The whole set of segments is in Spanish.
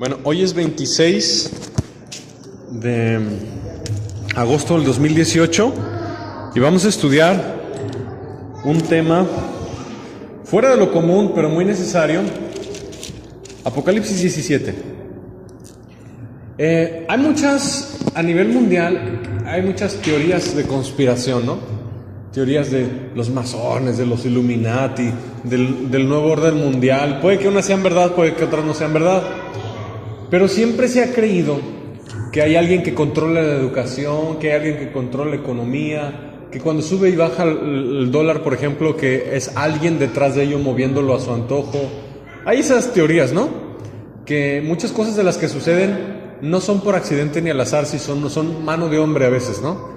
Bueno, hoy es 26 de agosto del 2018 y vamos a estudiar un tema fuera de lo común, pero muy necesario, Apocalipsis 17. Hay muchas, a nivel mundial, hay muchas teorías de conspiración, ¿no? Teorías de los masones, de los Illuminati, del nuevo orden mundial. Puede que unas sean verdad, puede que otras no sean verdad. Pero siempre se ha creído que hay alguien que controla la educación, que hay alguien que controla la economía, que cuando sube y baja el dólar, por ejemplo, que es alguien detrás de ello moviéndolo a su antojo. Hay esas teorías, ¿no? Que muchas cosas de las que suceden no son por accidente ni al azar, si son mano de hombre a veces, ¿no?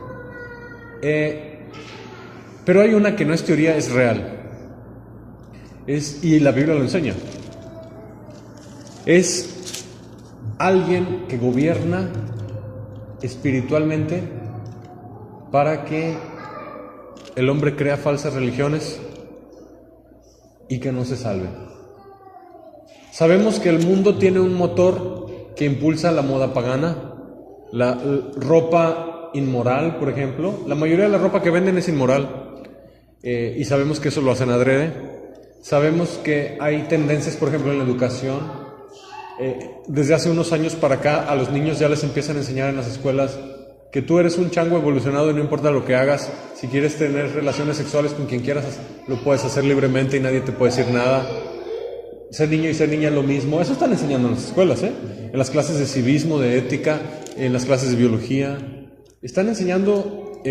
Pero hay una que no es teoría, es real. Y la Biblia lo enseña. Es alguien que gobierna espiritualmente para que el hombre crea falsas religiones y que no se salve. Sabemos que el mundo tiene un motor que impulsa la moda pagana, la ropa inmoral, por ejemplo. La mayoría de la ropa que venden es inmoral, y sabemos que eso lo hacen adrede. Sabemos que hay tendencias, por ejemplo, en la educación. Desde hace unos años para acá a los niños ya les empiezan a enseñar en las escuelas que tú eres un chango evolucionado y no importa lo que hagas, si quieres tener relaciones sexuales con quien quieras, lo puedes hacer libremente y nadie te puede decir nada. Ser niño y ser niña es lo mismo. Eso están enseñando en las escuelas, en las clases de civismo, de ética, en las clases de biología. Están enseñando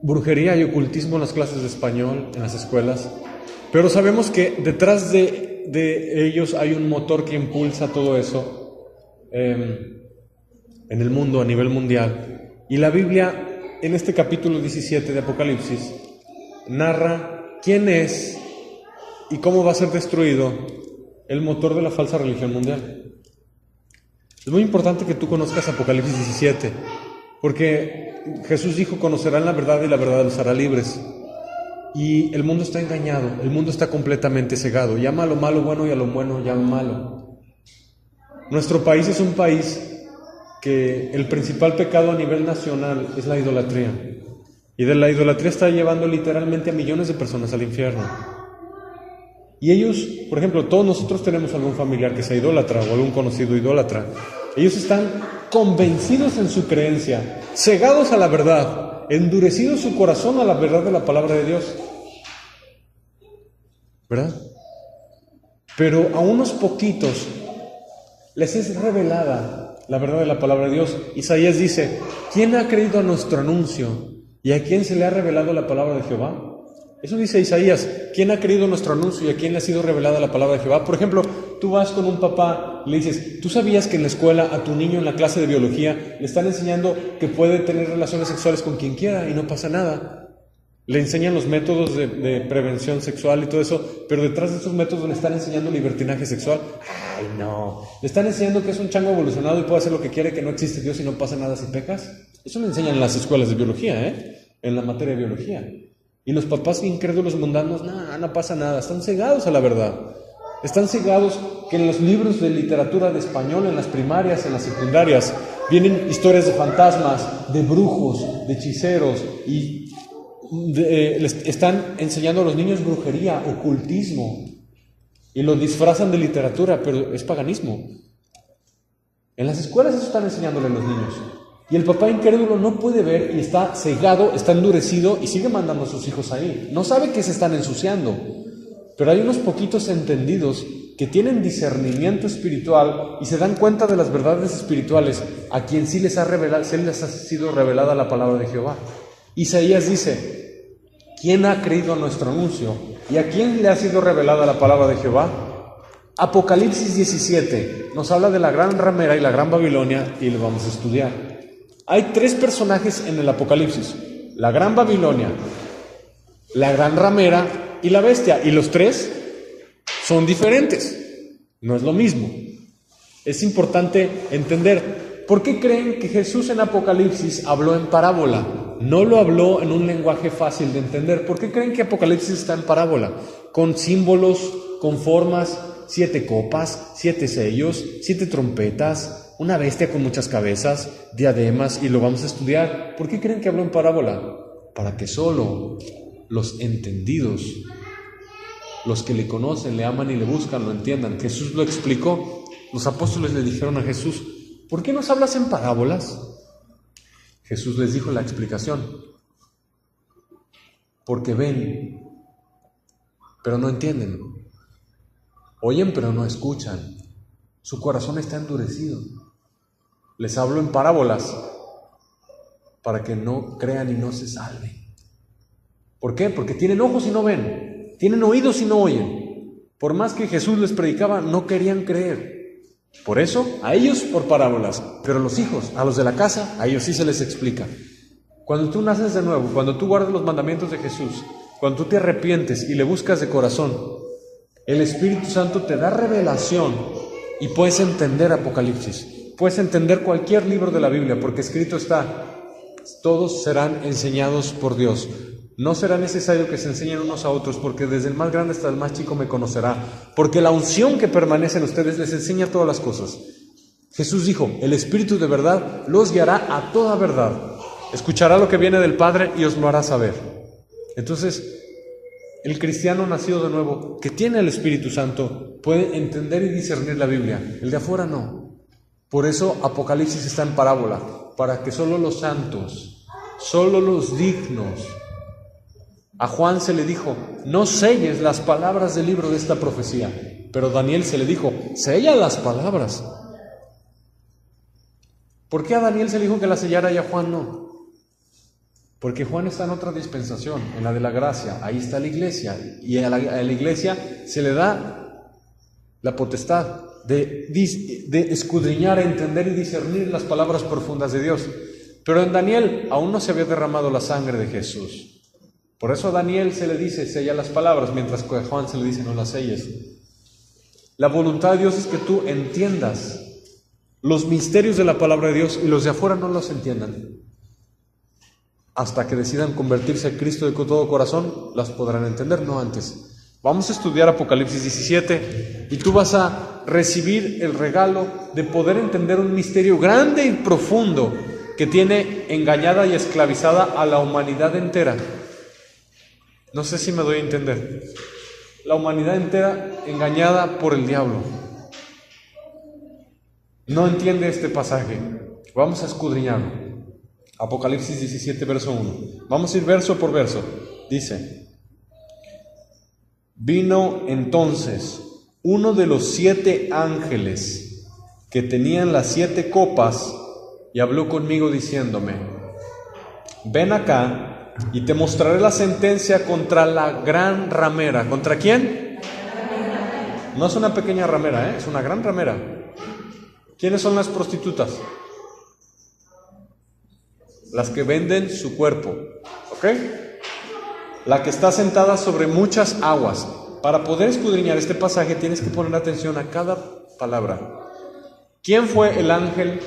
brujería y ocultismo en las clases de español, en las escuelas. Pero sabemos que detrás de ellos hay un motor que impulsa todo eso en el mundo, a nivel mundial. Y la Biblia, en este capítulo 17 de Apocalipsis, narra quién es y cómo va a ser destruido el motor de la falsa religión mundial. Es muy importante que tú conozcas Apocalipsis 17, porque Jesús dijo: conocerán la verdad y la verdad los hará libres. Y el mundo está engañado, el mundo está completamente cegado. Llama a lo malo bueno y a lo bueno llama malo. Nuestro país es un país que el principal pecado a nivel nacional es la idolatría. Y de la idolatría está llevando literalmente a millones de personas al infierno. Y ellos, por ejemplo, todos nosotros tenemos algún familiar que sea idólatra o algún conocido idólatra. Ellos están convencidos en su creencia, cegados a la verdad, endurecido su corazón a la verdad de la palabra de Dios, ¿verdad? Pero a unos poquitos les es revelada la verdad de la palabra de Dios. Isaías dice: ¿quién ha creído a nuestro anuncio? ¿Y a quién se le ha revelado la palabra de Jehová? Eso dice Isaías: ¿quién ha creído nuestro anuncio y a quién le ha sido revelada la palabra de Jehová? Por ejemplo, tú vas con un papá, le dices: ¿tú sabías que en la escuela a tu niño en la clase de biología le están enseñando que puede tener relaciones sexuales con quien quiera y no pasa nada? Le enseñan los métodos de prevención sexual y todo eso, pero detrás de esos métodos le están enseñando libertinaje sexual. ¡Ay, no! Le están enseñando que es un chango evolucionado y puede hacer lo que quiere, que no existe Dios y no pasa nada si pecas. Eso le enseñan en las escuelas de biología, en la materia de biología. Y los papás incrédulos mundanos: no pasa nada. Están cegados a la verdad. Están cegados que en los libros de literatura de español, en las primarias, en las secundarias, vienen historias de fantasmas, de brujos, de hechiceros, y les están enseñando a los niños brujería, ocultismo, y lo disfrazan de literatura, pero es paganismo. En las escuelas eso están enseñándole a los niños. Y el papá incrédulo no puede ver y está cegado, está endurecido y sigue mandando a sus hijos ahí. No sabe que se están ensuciando. Pero hay unos poquitos entendidos que tienen discernimiento espiritual y se dan cuenta de las verdades espirituales, a quien sí les ha sido revelada la palabra de Jehová. Isaías dice: ¿quién ha creído a nuestro anuncio? ¿Y a quién le ha sido revelada la palabra de Jehová? Apocalipsis 17 nos habla de la gran ramera y la gran Babilonia, y lo vamos a estudiar. Hay tres personajes en el Apocalipsis: la gran Babilonia, la gran ramera y la bestia. Y los tres son diferentes, no es lo mismo. Es importante entender por qué creen que Jesús en Apocalipsis habló en parábola. No lo habló en un lenguaje fácil de entender. ¿Por qué creen que Apocalipsis está en parábola? Con símbolos, con formas. 7 copas, 7 sellos, 7 trompetas, una bestia con muchas cabezas, diademas, y lo vamos a estudiar. ¿Por qué creen que habló en parábola? Para que solo los entendidos, los que le conocen, le aman y le buscan, lo entiendan. Jesús lo explicó. Los apóstoles le dijeron a Jesús: ¿por qué nos hablas en parábolas? Jesús les dijo la explicación: porque ven, pero no entienden, oyen, pero no escuchan, su corazón está endurecido. Les hablo en parábolas para que no crean y no se salven. ¿Por qué? Porque tienen ojos y no ven, tienen oídos y no oyen. Por más que Jesús les predicaba, no querían creer. Por eso, a ellos por parábolas, pero a los hijos, a los de la casa, a ellos sí se les explica. Cuando tú naces de nuevo, cuando tú guardas los mandamientos de Jesús, cuando tú te arrepientes y le buscas de corazón, el Espíritu Santo te da revelación y puedes entender Apocalipsis, puedes entender cualquier libro de la Biblia, porque escrito está: todos serán enseñados por Dios. No será necesario que se enseñen unos a otros, porque desde el más grande hasta el más chico me conocerá, porque la unción que permanece en ustedes les enseña todas las cosas. Jesús dijo: el Espíritu de verdad los guiará a toda verdad. Escuchará lo que viene del Padre y os lo hará saber. Entonces, el cristiano nacido de nuevo, que tiene el Espíritu Santo, puede entender y discernir la Biblia. El de afuera no. Por eso Apocalipsis está en parábola, para que solo los santos, solo los dignos. A Juan se le dijo: no selles las palabras del libro de esta profecía. Pero a Daniel se le dijo: sella las palabras. ¿Por qué a Daniel se le dijo que la sellara y a Juan no? Porque Juan está en otra dispensación, en la de la gracia. Ahí está la iglesia, y a la iglesia se le da la potestad de escudriñar, entender y discernir las palabras profundas de Dios. Pero en Daniel aún no se había derramado la sangre de Jesús. Por eso a Daniel se le dice: sella las palabras, mientras que a Juan se le dice: no las selles. La voluntad de Dios es que tú entiendas los misterios de la palabra de Dios y los de afuera no los entiendan. Hasta que decidan convertirse a Cristo de todo corazón, las podrán entender, no antes. Vamos a estudiar Apocalipsis 17 y tú vas a recibir el regalo de poder entender un misterio grande y profundo que tiene engañada y esclavizada a la humanidad entera. No sé si me doy a entender. La humanidad entera engañada por el diablo. No entiende este pasaje. Vamos a escudriñarlo. Apocalipsis 17, verso 1. Vamos a ir verso por verso. Dice: vino entonces uno de los 7 ángeles que tenían las 7 copas y habló conmigo diciéndome: ven acá y te mostraré la sentencia contra la gran ramera. ¿Contra quién? No es una pequeña ramera, es una gran ramera. ¿Quiénes son las prostitutas? Las que venden su cuerpo, ¿ok? La que está sentada sobre muchas aguas. Para poder escudriñar este pasaje tienes que poner atención a cada palabra. ¿Quién fue el ángel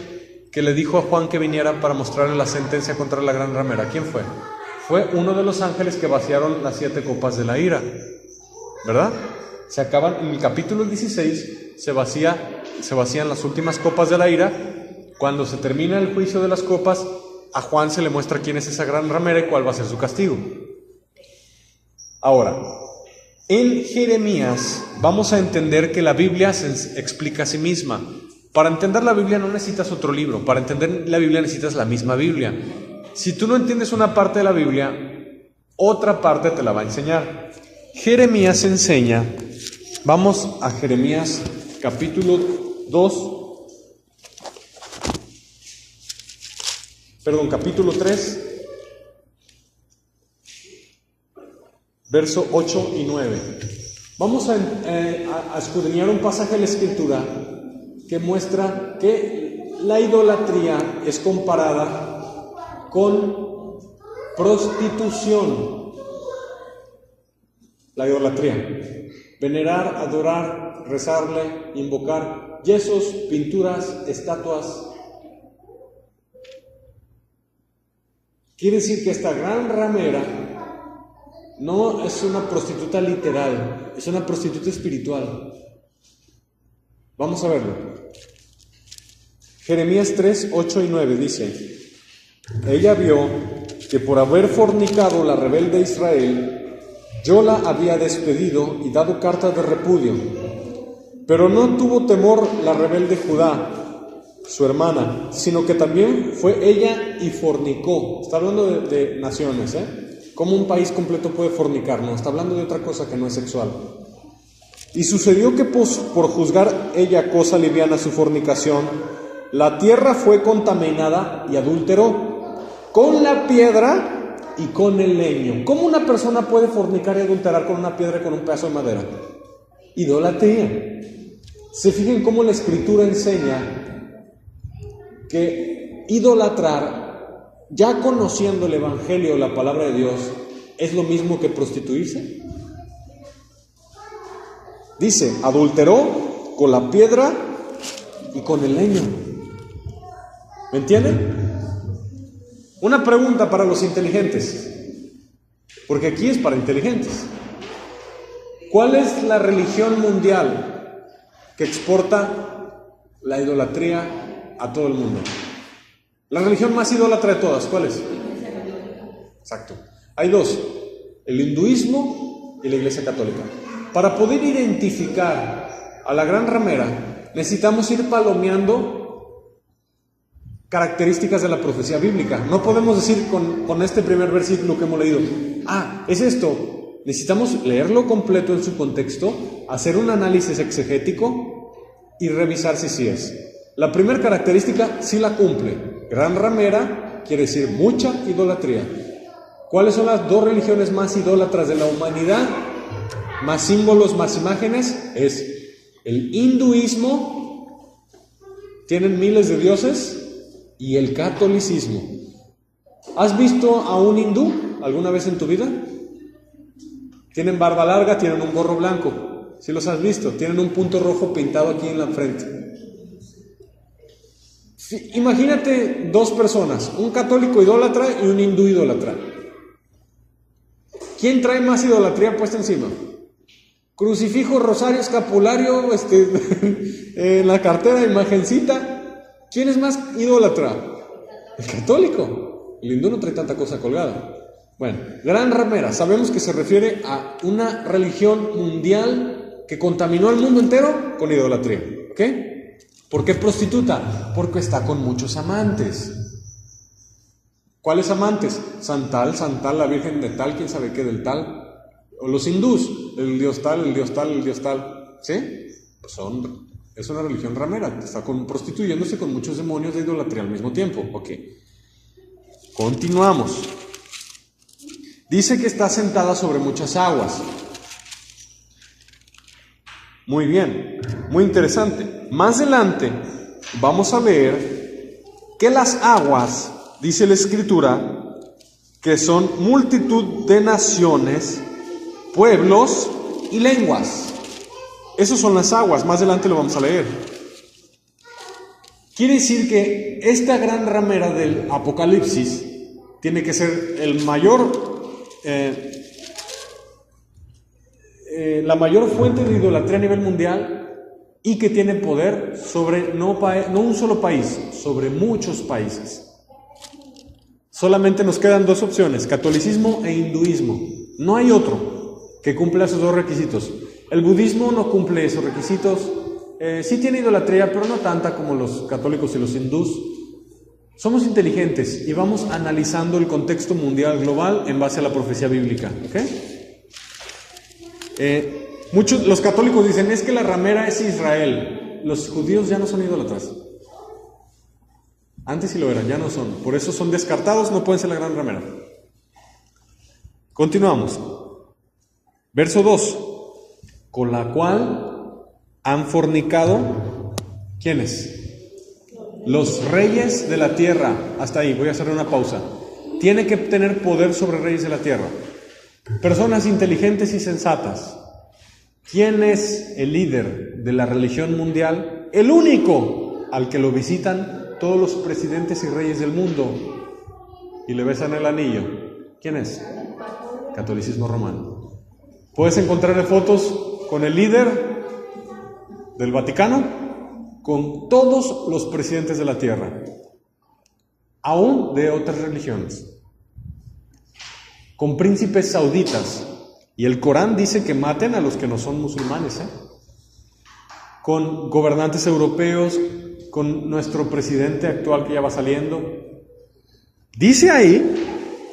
que le dijo a Juan que viniera para mostrarle la sentencia contra la gran ramera? ¿Quién fue? Fue uno de los ángeles que vaciaron las 7 copas de la ira, ¿verdad? Se acaban, en el capítulo 16 se vacían las últimas copas de la ira. Cuando se termina el juicio de las copas, a Juan se le muestra quién es esa gran ramera y cuál va a ser su castigo. Ahora, en Jeremías vamos a entender que la Biblia se explica a sí misma. Para entender la Biblia no necesitas otro libro. Para entender la Biblia necesitas la misma Biblia. Si tú no entiendes una parte de la Biblia, otra parte te la va a enseñar. Jeremías enseña. Vamos a Jeremías capítulo 3, verso 8 y 9. Vamos a escudriñar un pasaje de la Escritura que muestra que la idolatría es comparada con prostitución. La idolatría: venerar, adorar, rezarle, invocar yesos, pinturas, estatuas. Quiere decir que esta gran ramera no es una prostituta literal, es una prostituta espiritual. Vamos a verlo. Jeremías 3, 8 y 9 dice: ella vio que por haber fornicado la rebelde Israel, yo la había despedido y dado carta de repudio. Pero no tuvo temor la rebelde Judá, su hermana, sino que también fue ella y fornicó. Está hablando de naciones, ¿Cómo un país completo puede fornicar? No, está hablando de otra cosa que no es sexual. Y sucedió que por juzgar ella cosa liviana su fornicación, la tierra fue contaminada y adulteró con la piedra y con el leño. ¿Cómo una persona puede fornicar y adulterar con una piedra y con un pedazo de madera? Idolatría. Se fijen cómo la Escritura enseña que idolatrar, ya conociendo el Evangelio, la palabra de Dios, es lo mismo que prostituirse. Dice, adulteró con la piedra y con el leño. ¿Me entienden? Una pregunta para los inteligentes, porque aquí es para inteligentes. ¿Cuál es la religión mundial que exporta la idolatría a todo el mundo? La religión más idólatra de todas, ¿cuál es? Exacto. Hay dos, el hinduismo y la Iglesia Católica. Para poder identificar a la gran ramera, necesitamos ir palomeando características de la profecía bíblica. No podemos decir con este primer versículo que hemos leído, es esto. Necesitamos leerlo completo en su contexto, hacer un análisis exegético y revisar si sí es. La primera característica sí la cumple. Gran ramera quiere decir mucha idolatría. ¿Cuáles son las dos religiones más idólatras de la humanidad? Más símbolos, más imágenes. Es el hinduismo, tienen miles de dioses, y el catolicismo. ¿Has visto a un hindú alguna vez en tu vida? Tienen barba larga, tienen un gorro blanco. ¿Sí los has visto? Tienen un punto rojo pintado aquí en la frente. Imagínate dos personas, un católico idólatra y un hindú idólatra. ¿Quién trae más idolatría puesta encima? Crucifijo, rosario, escapulario, en la cartera, imagencita. ¿Quién es más idólatra? El católico. El hindú no trae tanta cosa colgada. Bueno, gran ramera, sabemos que se refiere a una religión mundial que contaminó al mundo entero con idolatría. ¿Ok? ¿Por qué prostituta? Porque está con muchos amantes. ¿Cuáles amantes? Santal, la virgen de tal, quién sabe qué del tal. O los hindús, el dios tal, el dios tal, el dios tal. ¿Sí? Pues es una religión ramera, está prostituyéndose con muchos demonios de idolatría al mismo tiempo. Ok. Continuamos. Dice que está sentada sobre muchas aguas. Muy bien, muy interesante. Más adelante vamos a leer que las aguas, dice la Escritura, que son multitud de naciones, pueblos y lenguas. Esas son las aguas, más adelante lo vamos a leer. Quiere decir que esta gran ramera del Apocalipsis tiene que ser la mayor fuente de idolatría a nivel mundial y que tiene poder sobre no un solo país, sobre muchos países. Solamente nos quedan dos opciones, catolicismo e hinduismo. No hay otro que cumpla esos dos requisitos. El budismo no cumple esos requisitos. Sí tiene idolatría, pero no tanta como los católicos y los hindús. Somos inteligentes y vamos analizando el contexto mundial global en base a la profecía bíblica. ¿Okay? Los católicos dicen, es que la ramera es Israel. Los judíos ya no son idólatras. Antes sí lo eran, ya no son. Por eso son descartados, no pueden ser la gran ramera. Continuamos. Verso 2. Con la cual han fornicado, ¿quiénes? Los reyes de la tierra. Hasta ahí, voy a hacer una pausa. Tiene que tener poder sobre reyes de la tierra. Personas inteligentes y sensatas. ¿Quién es el líder de la religión mundial? El único al que lo visitan todos los presidentes y reyes del mundo y le besan el anillo. ¿Quién es? Catolicismo romano. Puedes encontrar fotos con el líder del Vaticano con todos los presidentes de la tierra, aún de otras religiones, con príncipes sauditas, y el Corán dice que maten a los que no son musulmanes, con gobernantes europeos, con nuestro presidente actual que ya va saliendo. Dice ahí,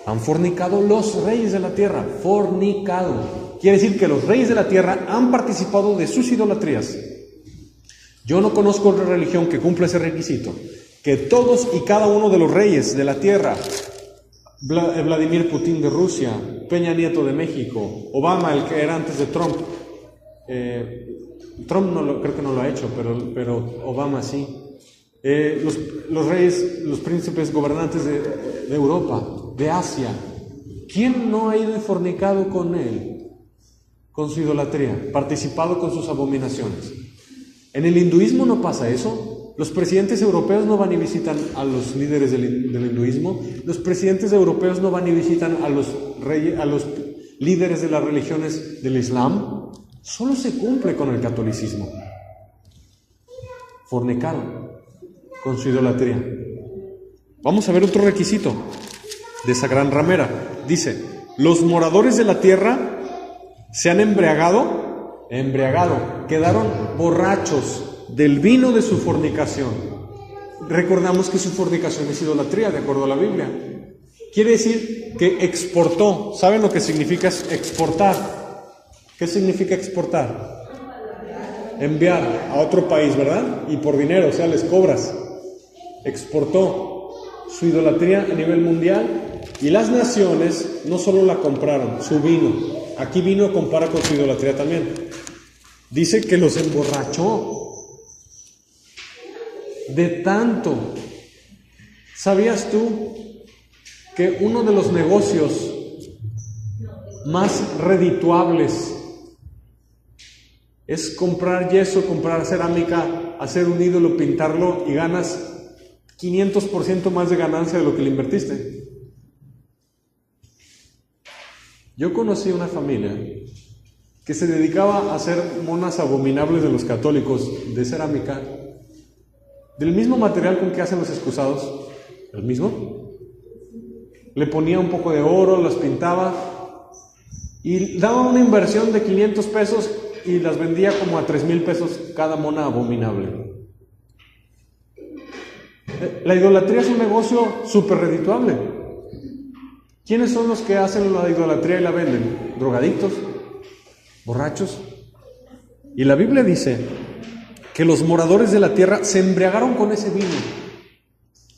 han fornicado los reyes de la tierra, fornicado. Quiere decir que los reyes de la tierra han participado de sus idolatrías. Yo no conozco otra religión que cumpla ese requisito, que todos y cada uno de los reyes de la tierra, Vladimir Putin de Rusia, Peña Nieto de México, Obama, el que era antes de Trump, Trump creo que no lo ha hecho, pero Obama sí, los reyes, los príncipes gobernantes de Europa, de Asia, ¿quién no ha ido y fornicado con él, con su idolatría, participado con sus abominaciones? En el hinduismo no pasa eso. Los presidentes europeos no van y visitan a los líderes del hinduismo. Los presidentes europeos no van y visitan a los líderes de las religiones del Islam. Solo se cumple con el catolicismo. Fornicaron con su idolatría. Vamos a ver otro requisito de esa gran ramera. Dice, los moradores de la tierra se han embriagado, quedaron borrachos del vino de su fornicación. Recordamos que su fornicación es idolatría, de acuerdo a la Biblia. Quiere decir que exportó. ¿Saben lo que significa exportar? ¿Qué significa exportar? Enviar a otro país, ¿verdad? Y por dinero, o sea, les cobras. Exportó su idolatría a nivel mundial, y las naciones no solo la compraron, su vino. Aquí vino compara con su idolatría también. Dice que los emborrachó de tanto. ¿Sabías tú que uno de los negocios más redituables es comprar yeso, comprar cerámica, hacer un ídolo, pintarlo, y ganas 500% más de ganancia de lo que le invertiste? Yo conocí una familia que se dedicaba a hacer monas abominables de los católicos de cerámica, del mismo material con que hacen los excusados, el mismo. Le ponía un poco de oro, las pintaba y daba una inversión de 500 pesos y las vendía como a 3,000 pesos cada mona abominable. La idolatría es un negocio súper redituable. ¿Quiénes son los que hacen la idolatría y la venden? Drogadictos, borrachos. Y la Biblia dice que los moradores de la tierra se embriagaron con ese vino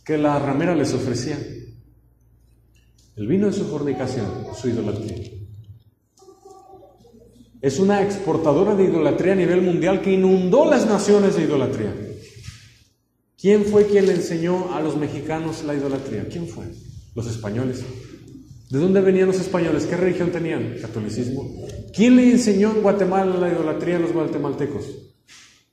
que la ramera les ofrecía. El vino de su fornicación, su idolatría. Es una exportadora de idolatría a nivel mundial que inundó las naciones de idolatría. ¿Quién fue quien le enseñó a los mexicanos la idolatría? ¿Quién fue? Los españoles. ¿De dónde venían los españoles? ¿Qué religión tenían? Catolicismo. ¿Quién le enseñó en Guatemala la idolatría a los guatemaltecos?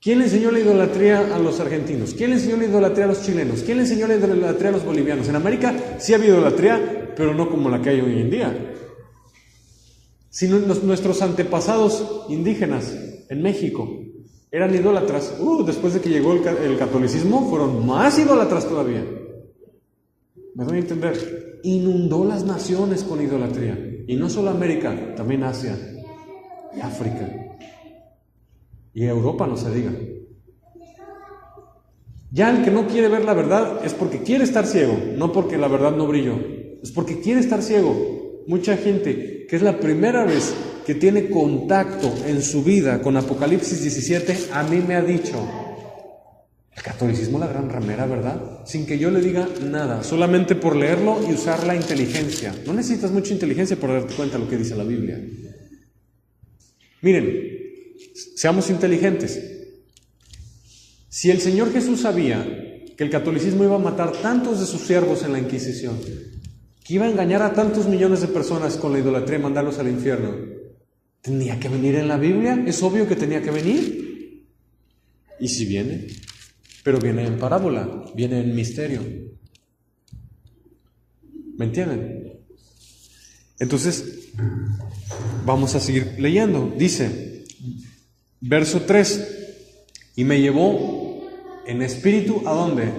¿Quién le enseñó la idolatría a los argentinos? ¿Quién le enseñó la idolatría a los chilenos? ¿Quién le enseñó la idolatría a los bolivianos? En América sí había idolatría, pero no como la que hay hoy en día. Sino nuestros antepasados indígenas en México eran idólatras. Después de que llegó el catolicismo, fueron más idólatras todavía. ¿Me doy a entender? Inundó las naciones con idolatría. Y no solo América, también Asia y África. Y Europa, no se diga. Ya el que no quiere ver la verdad es porque quiere estar ciego, no porque la verdad no brilló. Es porque quiere estar ciego. Mucha gente que es la primera vez que tiene contacto en su vida con Apocalipsis 17, a mí me ha dicho: el catolicismo es la gran ramera, ¿verdad? Sin que yo le diga nada, solamente por leerlo y usar la inteligencia. No necesitas mucha inteligencia para darte cuenta de lo que dice la Biblia. Miren, seamos inteligentes. Si el Señor Jesús sabía que el catolicismo iba a matar tantos de sus siervos en la Inquisición, que iba a engañar a tantos millones de personas con la idolatría y mandarlos al infierno, ¿tenía que venir en la Biblia? Es obvio que tenía que venir. ¿Y si viene? Pero viene en parábola, viene en misterio. ¿Me entienden? Entonces, vamos a seguir leyendo. Dice, verso 3, y me llevó En espíritu, ¿a dónde?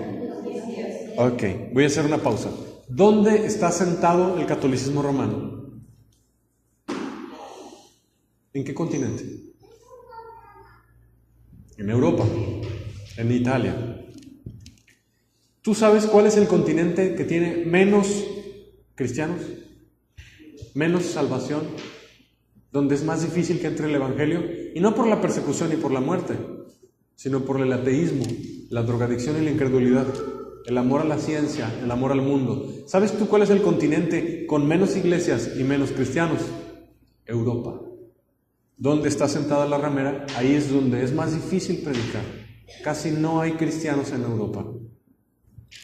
Ok, voy a hacer una pausa. ¿Dónde está sentado el catolicismo romano? ¿En qué continente? En Europa, en Italia. ¿Tú sabes cuál es el continente que tiene menos cristianos? Menos salvación, donde es más difícil que entre el Evangelio, y no por la persecución y por la muerte, sino por el ateísmo, la drogadicción y la incredulidad, el amor a la ciencia, el amor al mundo. ¿Sabes tú cuál es el continente con menos iglesias y menos cristianos? Europa. ¿Dónde está sentada la ramera? Ahí es donde es más difícil predicar. Casi no hay cristianos en Europa.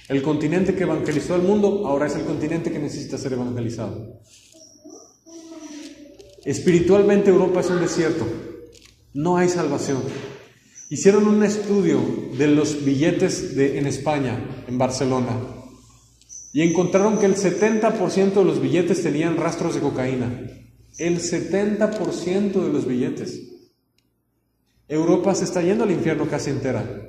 El continente que evangelizó al mundo ahora es el continente que necesita ser evangelizado. Espiritualmente Europa es un desierto, no hay salvación. Hicieron un estudio de los billetes en España, en Barcelona, y encontraron que el 70% de los billetes tenían rastros de cocaína. El 70% de los billetes. Europa se está yendo al infierno casi entera.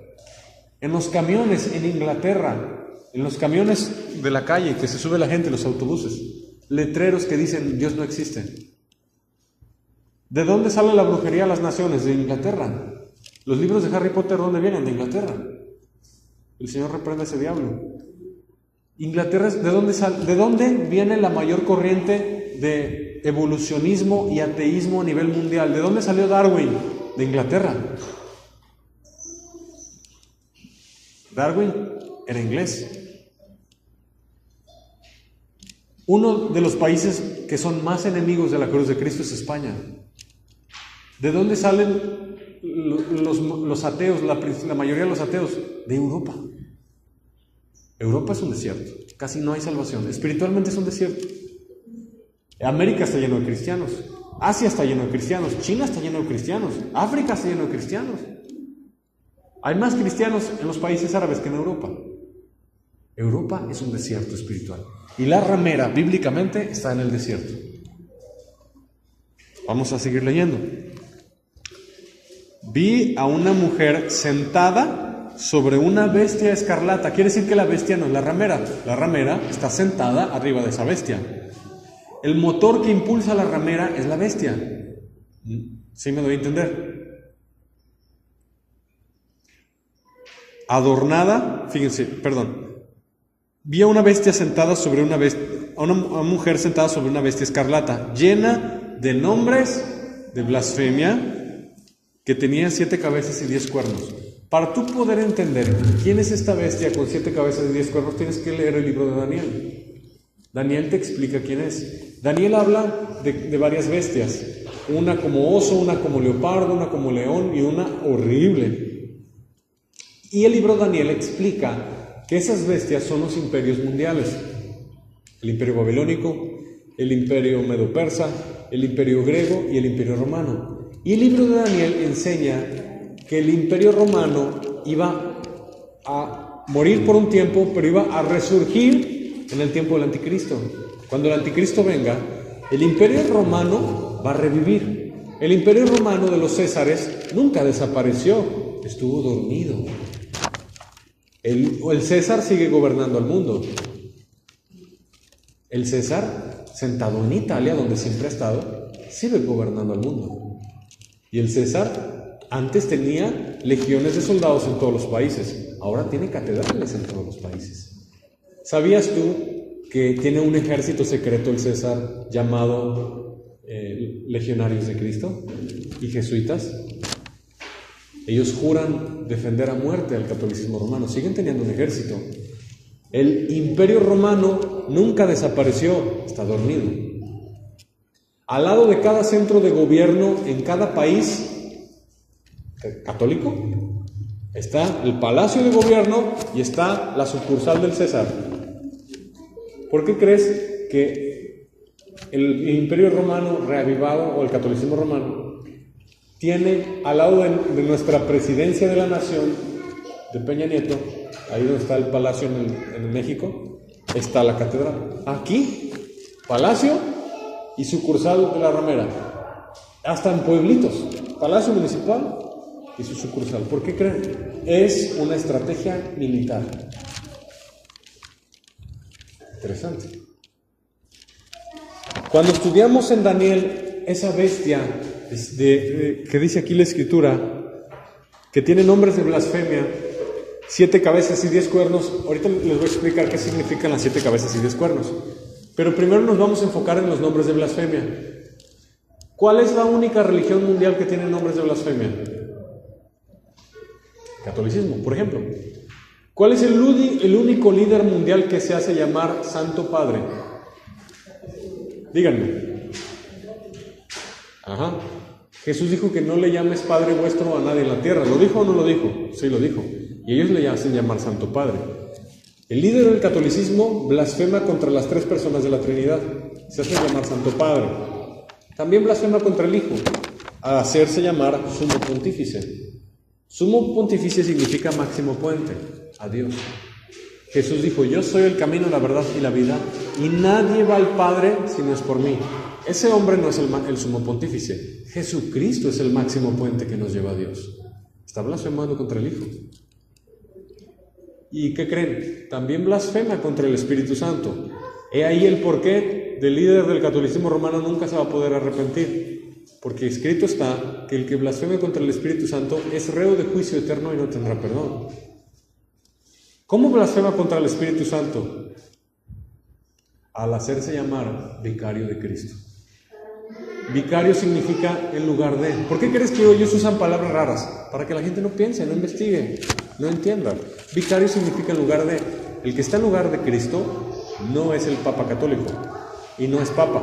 En los camiones en Inglaterra, en los camiones de la calle que se sube la gente, los autobuses, letreros que dicen Dios no existe. ¿De dónde sale la brujería a las naciones? De Inglaterra. Los libros de Harry Potter, ¿dónde vienen? De Inglaterra. El Señor reprende a ese diablo. Inglaterra, ¿de dónde viene la mayor corriente de evolucionismo y ateísmo a nivel mundial? ¿De dónde salió Darwin? De Inglaterra. Darwin era inglés. Uno de los países que son más enemigos de la cruz de Cristo es España. ¿De dónde salen los ateos, la mayoría de los ateos? De Europa. Europa es un desierto, casi no hay salvación. Espiritualmente es un desierto. América está lleno de cristianos, Asia está lleno de cristianos, China está lleno de cristianos, África está lleno de cristianos. Hay más cristianos en los países árabes que en Europa. Europa es un desierto espiritual. Y la ramera, bíblicamente, está en el desierto. Vamos a seguir leyendo. Vi a una mujer sentada sobre una bestia escarlata. Quiere decir que la bestia no es la ramera. La ramera está sentada arriba de esa bestia. El motor que impulsa a la ramera es la bestia. ¿Sí me doy a entender? Adornada, fíjense, perdón. Vi a una bestia sentada sobre una bestia, a una mujer sentada sobre una bestia escarlata, llena de nombres de blasfemia, que tenía 7 cabezas y 10 cuernos. Para tú poder entender quién es esta bestia con 7 cabezas y 10 cuernos, tienes que leer el libro de Daniel. Daniel te explica quién es. Daniel habla de varias bestias, una como oso, una como leopardo, una como león y una horrible. Y el libro de Daniel explica que esas bestias son los imperios mundiales: el imperio babilónico, el imperio medo-persa, el imperio griego y el imperio romano. Y el libro de Daniel enseña que el imperio romano iba a morir por un tiempo, pero iba a resurgir en el tiempo del anticristo. Cuando el anticristo venga, el imperio romano va a revivir. El imperio romano de los Césares nunca desapareció, estuvo dormido. El César sigue gobernando al mundo. El César, sentado en Italia, donde siempre ha estado, sigue gobernando al mundo. Y el César antes tenía legiones de soldados en todos los países, ahora tiene catedrales en todos los países. ¿Sabías tú que tiene un ejército secreto el César llamado Legionarios de Cristo y jesuitas? Ellos juran defender a muerte al catolicismo romano, siguen teniendo un ejército. El imperio romano nunca desapareció, está dormido. Al lado de cada centro de gobierno en cada país católico está el palacio de gobierno y está la sucursal del César. ¿Por qué crees que el imperio romano reavivado o el catolicismo romano tiene al lado de nuestra presidencia de la nación, de Peña Nieto, ahí donde está el palacio en México, está la catedral? Aquí, palacio y sucursal de la ramera, hasta en pueblitos, palacio municipal y su sucursal. ¿Por qué creen? es una estrategia militar. Interesante. Cuando estudiamos en Daniel esa bestia que dice aquí la Escritura, que tiene nombres de blasfemia, 7 cabezas y 10 cuernos, ahorita les voy a explicar qué significan las 7 cabezas y 10 cuernos. Pero primero nos vamos a enfocar en los nombres de blasfemia. ¿Cuál es la única religión mundial que tiene nombres de blasfemia? Catolicismo, por ejemplo. ¿Cuál es el único líder mundial que se hace llamar Santo Padre? Díganme. Ajá. Jesús dijo que no le llames Padre vuestro a nadie en la tierra. ¿Lo dijo o no lo dijo? Sí, lo dijo. Y ellos le hacen llamar Santo Padre. El líder del catolicismo blasfema contra las 3 personas de la Trinidad. Se hace llamar Santo Padre. También blasfema contra el Hijo, a hacerse llamar Sumo Pontífice. Sumo Pontífice significa máximo puente a Dios. Jesús dijo: yo soy el camino, la verdad y la vida, y nadie va al Padre si no es por mí. Ese hombre no es el Sumo Pontífice. Jesucristo es el máximo puente que nos lleva a Dios. Está blasfemando contra el Hijo. ¿Y qué creen? También blasfema contra el Espíritu Santo. He ahí el porqué del líder del catolicismo romano nunca se va a poder arrepentir, porque escrito está que el que blasfeme contra el Espíritu Santo es reo de juicio eterno y no tendrá perdón. ¿Cómo blasfema contra el Espíritu Santo? Al hacerse llamar vicario de Cristo. Vicario significa en lugar de. ¿Por qué crees que ellos usan palabras raras? Para que la gente no piense, no investigue, no entienda. Vicario significa en lugar de. El que está en lugar de Cristo no es el Papa católico y no es Papa.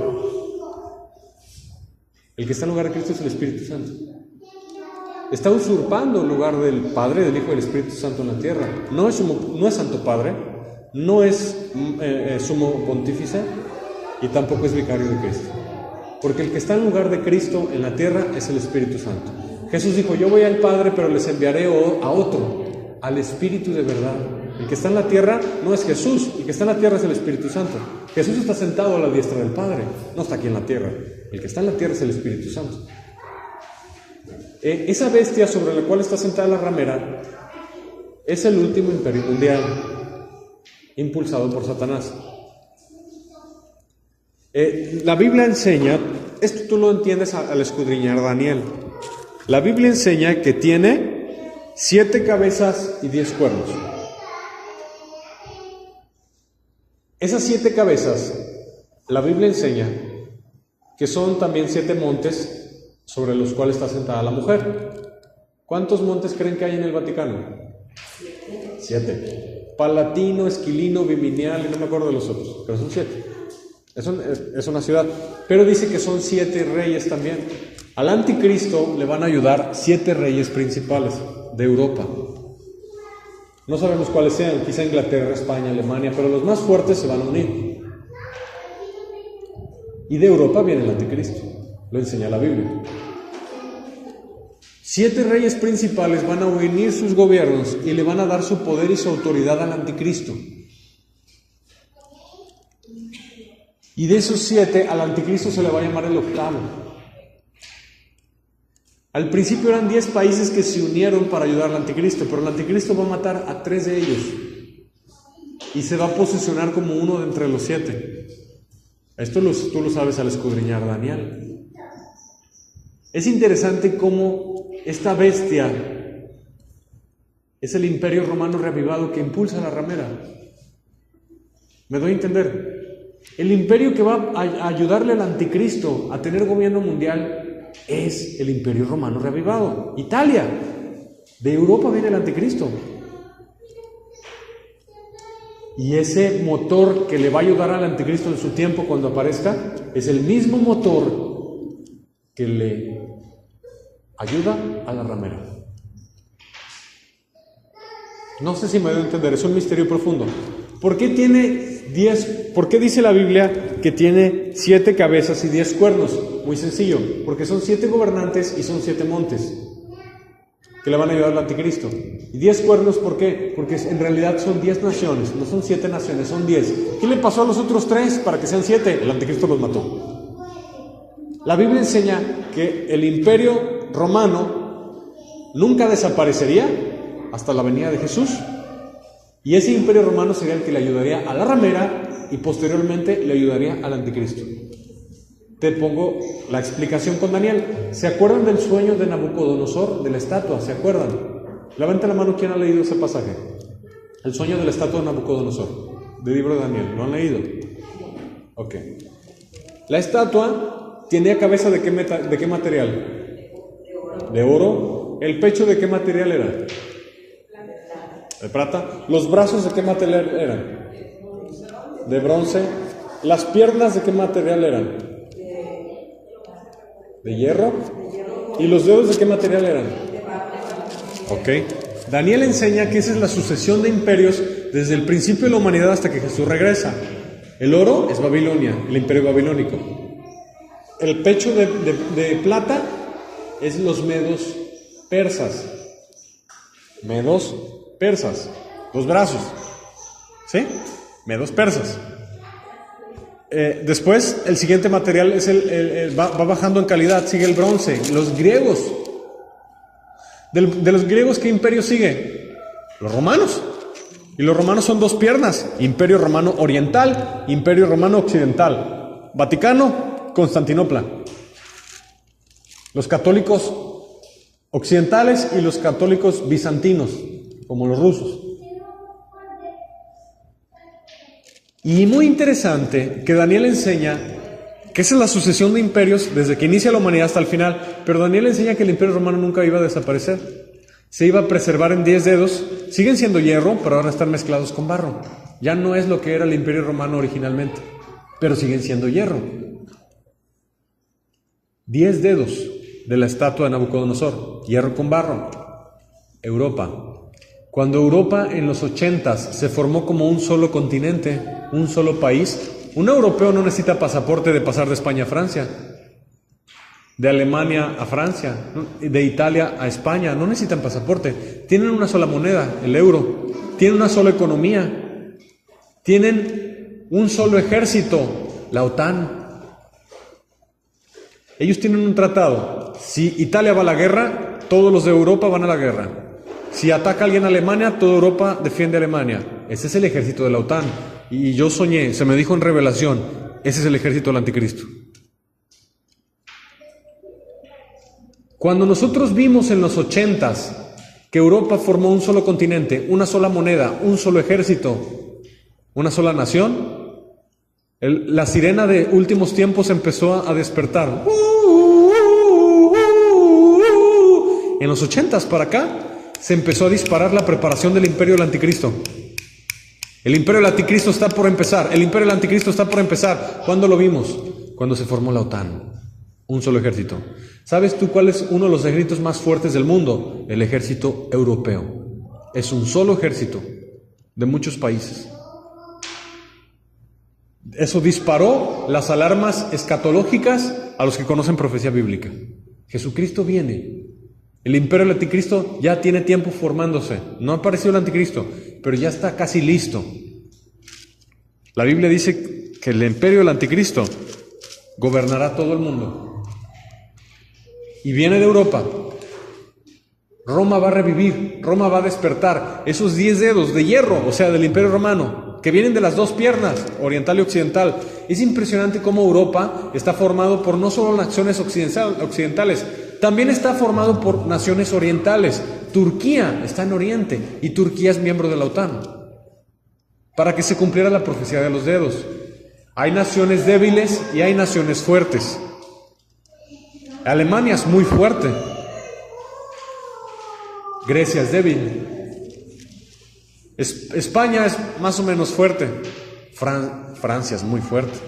El que está en lugar de Cristo es el Espíritu Santo. Está usurpando el lugar del Padre, del Hijo y del Espíritu Santo en la tierra. No es Santo Padre, no es Sumo Pontífice y tampoco es vicario de Cristo. Porque el que está en lugar de Cristo en la tierra es el Espíritu Santo. Jesús dijo: yo voy al Padre, pero les enviaré a otro, al Espíritu de verdad. El que está en la tierra no es Jesús, el que está en la tierra es el Espíritu Santo. Jesús está sentado a la diestra del Padre, no está aquí en la tierra. El que está en la tierra es el Espíritu Santo. Esa bestia sobre la cual está sentada la ramera es el último imperio mundial, impulsado por Satanás. La Biblia enseña, esto tú lo entiendes al escudriñar Daniel. La Biblia enseña que tiene 7 cabezas y 10 cuernos. Esas 7 cabezas, la Biblia enseña que son también 7 montes sobre los cuales está sentada la mujer. ¿Cuántos montes creen que hay en el Vaticano? 7. Palatino, Esquilino, Viminial y no me acuerdo de los otros, pero son 7. Es una ciudad, pero dice que son 7 reyes también. Al anticristo le van a ayudar 7 reyes principales de Europa. No sabemos cuáles sean, quizá Inglaterra, España, Alemania, pero los más fuertes se van a unir. Y de Europa viene el anticristo, lo enseña la Biblia. 7 reyes principales van a unir sus gobiernos y le van a dar su poder y su autoridad al anticristo. Y de esos 7, al anticristo se le va a llamar el octavo. Al principio eran 10 países que se unieron para ayudar al anticristo, pero el anticristo va a matar a 3 de ellos y se va a posicionar como uno de entre los 7. Esto tú lo sabes al escudriñar Daniel. Es interesante cómo esta bestia es el imperio romano reavivado que impulsa a la ramera. ¿Me doy a entender? El imperio que va a ayudarle al anticristo a tener gobierno mundial es el imperio romano reavivado. Italia. De Europa viene el anticristo. Y ese motor que le va a ayudar al anticristo en su tiempo cuando aparezca es el mismo motor que le ayuda a la ramera. No sé si me doy a entender, es un misterio profundo. ¿Por qué dice la Biblia que tiene 7 cabezas y 10 cuernos? Muy sencillo, porque son 7 gobernantes y son 7 montes que le van a ayudar al anticristo. Y 10 cuernos, ¿por qué? Porque en realidad son 10 naciones, no son 7 naciones, son 10. ¿Qué le pasó a los otros 3 para que sean 7? El anticristo los mató. La Biblia enseña que el imperio romano nunca desaparecería hasta la venida de Jesús. Y ese imperio romano sería el que le ayudaría a la ramera y posteriormente le ayudaría al anticristo. Te pongo la explicación con Daniel. ¿Se acuerdan del sueño de Nabucodonosor, de la estatua? ¿Se acuerdan? Levante la mano quien ha leído ese pasaje. El sueño de la estatua de Nabucodonosor, del libro de Daniel. ¿Lo han leído? Ok. La estatua tenía cabeza de qué material? De oro. ¿El pecho de qué material era? De plata. ¿Los brazos de qué material eran? De bronce. ¿Las piernas de qué material eran? ¿De hierro? ¿Y los dedos de qué material eran? Ok. Daniel enseña que esa es la sucesión de imperios desde el principio de la humanidad hasta que Jesús regresa. El oro es Babilonia, el imperio babilónico. El pecho de plata es los medos persas. Medos persas. Los brazos. ¿Sí? Medos persas. Después, el siguiente material es va bajando en calidad, sigue el bronce. Los griegos. De los griegos, ¿qué imperio sigue? Los romanos. Y los romanos son dos piernas: Imperio Romano Oriental, Imperio Romano Occidental. Vaticano, Constantinopla. Los católicos occidentales y los católicos bizantinos, como los rusos. Y muy interesante que Daniel enseña que esa es la sucesión de imperios desde que inicia la humanidad hasta el final, pero Daniel enseña que el imperio romano nunca iba a desaparecer. Se iba a preservar en 10 dedos, siguen siendo hierro, pero ahora están mezclados con barro. Ya no es lo que era el imperio romano originalmente, pero siguen siendo hierro. 10 dedos de la estatua de Nabucodonosor, hierro con barro. Europa. Cuando Europa en los 80s se formó como un solo continente, un solo país, un europeo no necesita pasaporte de pasar de España a Francia, de Alemania a Francia, de Italia a España, no necesitan pasaporte. Tienen una sola moneda, el euro. Tienen una sola economía. Tienen un solo ejército, la OTAN. Ellos tienen un tratado. Si Italia va a la guerra, todos los de Europa van a la guerra. Si ataca alguien a Alemania, toda Europa defiende a Alemania. Ese es el ejército de la OTAN. Y yo soñé, se me dijo en revelación, ese es el ejército del anticristo. Cuando nosotros vimos en los 80s que Europa formó un solo continente, una sola moneda, un solo ejército, una sola nación, la sirena de últimos tiempos empezó a despertar. En los 80s para acá se empezó a disparar la preparación del imperio del anticristo. El imperio del anticristo está por empezar. El imperio del anticristo está por empezar. ¿Cuándo lo vimos? Cuando se formó la OTAN. Un solo ejército. ¿Sabes tú cuál es uno de los ejércitos más fuertes del mundo? El ejército europeo. Es un solo ejército de muchos países. Eso disparó las alarmas escatológicas a los que conocen profecía bíblica. Jesucristo viene. El imperio del anticristo ya tiene tiempo formándose. No ha aparecido el anticristo, pero ya está casi listo. La Biblia dice que el imperio del anticristo gobernará todo el mundo. Y viene de Europa. Roma va a revivir, Roma va a despertar. Esos 10 dedos de hierro, o sea, del imperio romano, que vienen de las dos piernas, oriental y occidental. Es impresionante cómo Europa está formado por no solo naciones occidentales, también está formado por naciones orientales. Turquía está en Oriente y Turquía es miembro de la OTAN. Para que se cumpliera la profecía de los dedos. Hay naciones débiles y hay naciones fuertes. Alemania es muy fuerte. Grecia es débil. España es más o menos fuerte. Francia es muy fuerte.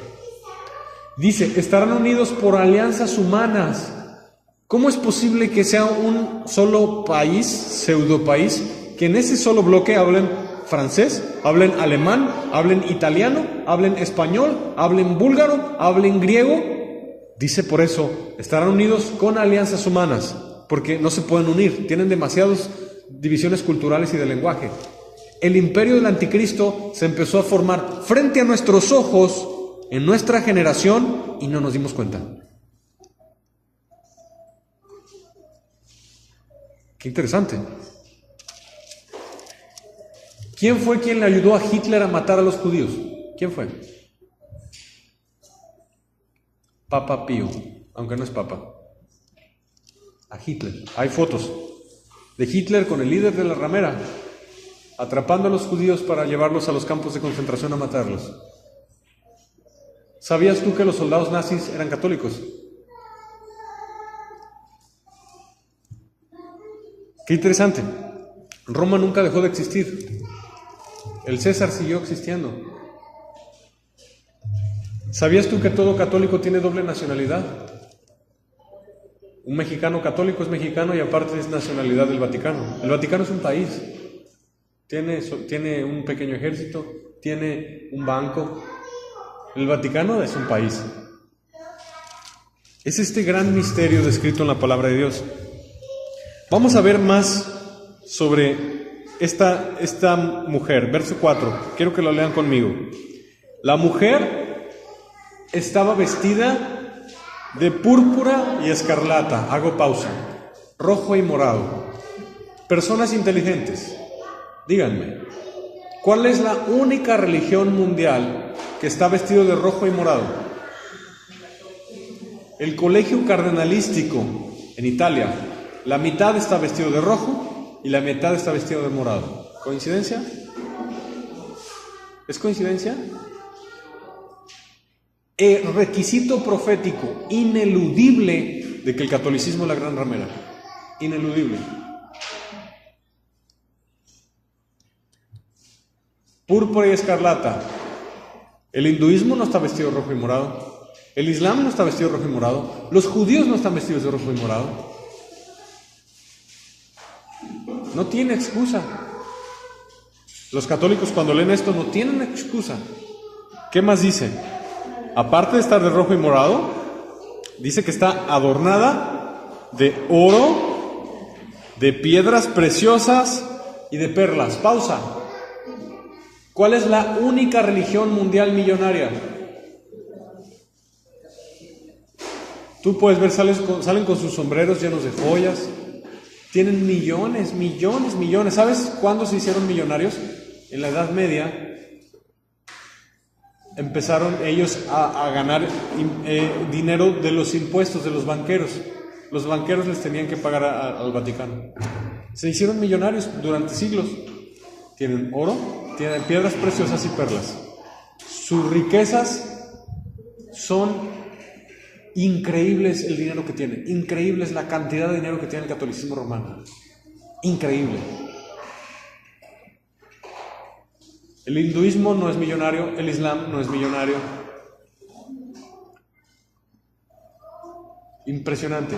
Dice, estarán unidos por alianzas humanas. ¿Cómo es posible que sea un solo país, pseudopaís, que en ese solo bloque hablen francés, hablen alemán, hablen italiano, hablen español, hablen búlgaro, hablen griego? Dice por eso, estarán unidos con alianzas humanas, porque no se pueden unir, tienen demasiadas divisiones culturales y de lenguaje. El imperio del anticristo se empezó a formar frente a nuestros ojos en nuestra generación y no nos dimos cuenta. Qué interesante. ¿Quién fue quien le ayudó a Hitler a matar a los judíos? ¿Quién fue? Papa Pío, aunque no es papa. A Hitler. Hay fotos de Hitler con el líder de la ramera, atrapando a los judíos para llevarlos a los campos de concentración a matarlos. ¿Sabías tú que los soldados nazis eran católicos? Qué interesante. Roma nunca dejó de existir. El César siguió existiendo. ¿Sabías tú que todo católico tiene doble nacionalidad? Un mexicano católico es mexicano y aparte es nacionalidad del Vaticano. El Vaticano es un país. Tiene un pequeño ejército, tiene un banco. El Vaticano es un país. Es este gran misterio descrito en la palabra de Dios. Vamos a ver más sobre esta mujer. Verso 4. Quiero que lo lean conmigo. La mujer estaba vestida de púrpura y escarlata. Hago pausa. Rojo y morado. Personas inteligentes, díganme, ¿cuál es la única religión mundial que está vestido de rojo y morado? El colegio cardenalístico en Italia. La mitad está vestido de rojo y la mitad está vestido de morado. ¿Coincidencia? ¿Es coincidencia? El requisito profético ineludible de que el catolicismo es la gran ramera. Ineludible. Púrpura y escarlata. El hinduismo no está vestido de rojo y morado. El islam no está vestido de rojo y morado. Los judíos no están vestidos de rojo y morado. No tiene excusa. Los católicos cuando leen esto no tienen excusa. ¿Qué más dice? Aparte de estar de rojo y morado, dice que está adornada de oro, de piedras preciosas y de perlas. Pausa. ¿Cuál es la única religión mundial millonaria? Tú puedes ver, salen con sus sombreros llenos de joyas. Tienen millones. ¿Sabes cuándo se hicieron millonarios? En la Edad Media. Empezaron ellos a ganar dinero de los impuestos de los banqueros. Los banqueros les tenían que pagar al Vaticano. Se hicieron millonarios durante siglos. Tienen oro, tienen piedras preciosas y perlas. Sus riquezas son increíbles, el dinero que tienen. Increíble es la cantidad de dinero que tiene el catolicismo romano. Increíble. El hinduismo no es millonario, el islam no es millonario. Impresionante.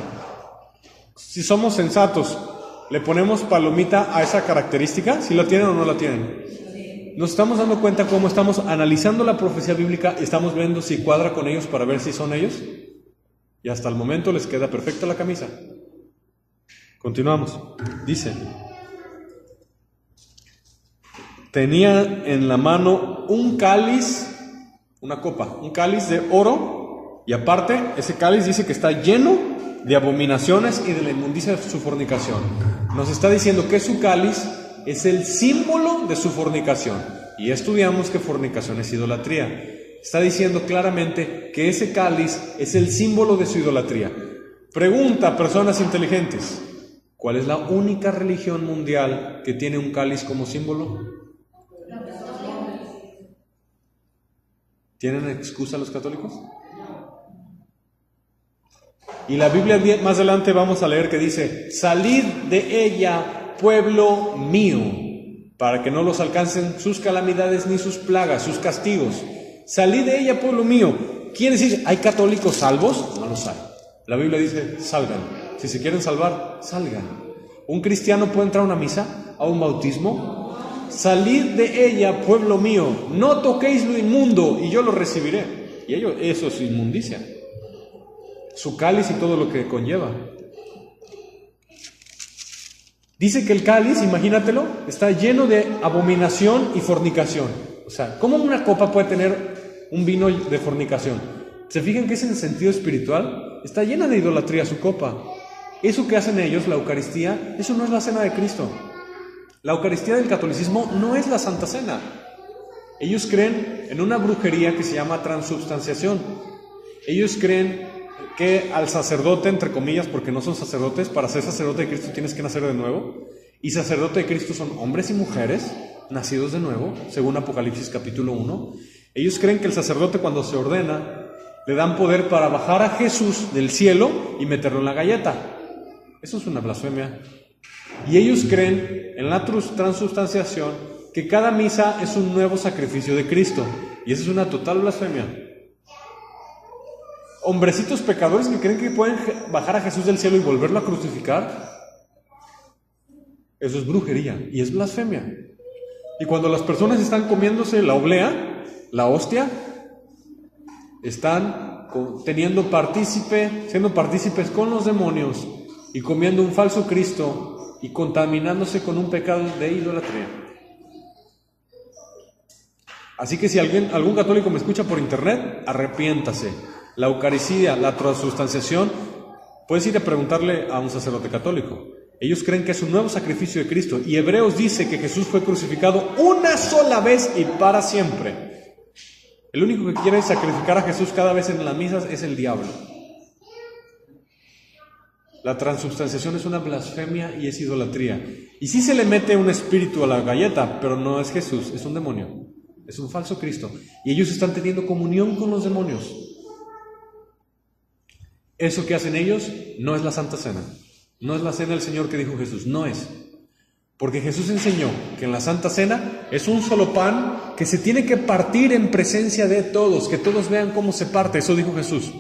Si somos sensatos, ¿le ponemos palomita a esa característica? ¿Si la tienen o no la tienen? Nos estamos dando cuenta cómo estamos analizando la profecía bíblica y estamos viendo si cuadra con ellos para ver si son ellos. Y hasta el momento les queda perfecta la camisa. Continuamos. Dice: tenía en la mano un cáliz, una copa, un cáliz de oro, y aparte ese cáliz dice que está lleno de abominaciones y de la inmundicia de su fornicación. Nos está diciendo que su cáliz es el símbolo de su fornicación. Y estudiamos que fornicación es idolatría. Está diciendo claramente que ese cáliz es el símbolo de su idolatría. Pregunta a personas inteligentes: ¿cuál es la única religión mundial que tiene un cáliz como símbolo? ¿Tienen excusa los católicos? Y la Biblia más adelante vamos a leer que dice: salid de ella, pueblo mío, para que no los alcancen sus calamidades ni sus plagas, sus castigos. Salid de ella, pueblo mío. ¿Quiere decir, hay católicos salvos? No los hay. La Biblia dice: salgan. Si se quieren salvar, salgan. ¿Un cristiano puede entrar a una misa, a un bautismo? Salid de ella, pueblo mío. No toquéis lo inmundo y yo lo recibiré. Y eso es inmundicia. Su cáliz y todo lo que conlleva. Dice que el cáliz, imagínatelo, está lleno de abominación y fornicación. O sea, ¿cómo una copa puede tener un vino de fornicación? ¿Se fijan que es en sentido espiritual? Está llena de idolatría su copa. Eso que hacen ellos, la Eucaristía, eso no es la cena de Cristo. La Eucaristía del catolicismo no es la Santa Cena. Ellos creen en una brujería que se llama transubstanciación. Ellos creen que al sacerdote, entre comillas, porque no son sacerdotes, para ser sacerdote de Cristo tienes que nacer de nuevo. Y sacerdote de Cristo son hombres y mujeres nacidos de nuevo, según Apocalipsis capítulo 1. Ellos creen que el sacerdote, cuando se ordena, le dan poder para bajar a Jesús del cielo y meterlo en la galleta. Eso es una blasfemia. Y ellos creen en la transubstanciación, que cada misa es un nuevo sacrificio de Cristo. Y eso es una total blasfemia. Hombrecitos pecadores que creen que pueden bajar a Jesús del cielo y volverlo a crucificar. Eso es brujería y es blasfemia. Y cuando las personas están comiéndose la oblea, la hostia, están siendo partícipes con los demonios y comiendo un falso Cristo y contaminándose con un pecado de idolatría. Así que si algún católico me escucha por internet, arrepiéntase. La Eucaristía, la transubstanciación, puedes ir a preguntarle a un sacerdote católico. Ellos creen que es un nuevo sacrificio de Cristo. Y Hebreos dice que Jesús fue crucificado una sola vez y para siempre. El único que quiere sacrificar a Jesús cada vez en las misas es el diablo. La transubstanciación es una blasfemia y es idolatría. Y sí se le mete un espíritu a la galleta, pero no es Jesús, es un demonio. Es un falso Cristo. Y ellos están teniendo comunión con los demonios. Eso que hacen ellos no es la Santa Cena. No es la cena del Señor que dijo Jesús. No es. Porque Jesús enseñó que en la Santa Cena es un solo pan que se tiene que partir en presencia de todos. Que todos vean cómo se parte. Eso dijo Jesús.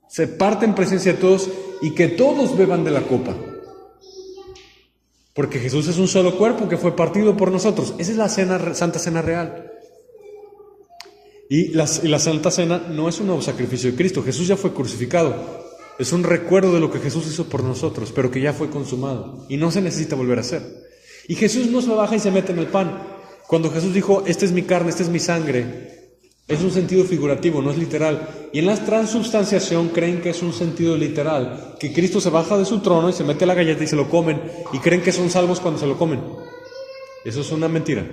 Se parte en presencia de todos y que todos beban de la copa. Porque Jesús es un solo cuerpo que fue partido por nosotros. Esa es la Santa Cena real. Y la Santa Cena no es un nuevo sacrificio de Cristo. Jesús ya fue crucificado. Es un recuerdo de lo que Jesús hizo por nosotros, pero que ya fue consumado. Y no se necesita volver a hacer. Y Jesús no se baja y se mete en el pan. Cuando Jesús dijo, esta es mi carne, esta es mi sangre, es un sentido figurativo, no es literal. Y en la transubstanciación creen que es un sentido literal. Que Cristo se baja de su trono y se mete la galleta y se lo comen. Y creen que son salvos cuando se lo comen. Eso es una mentira.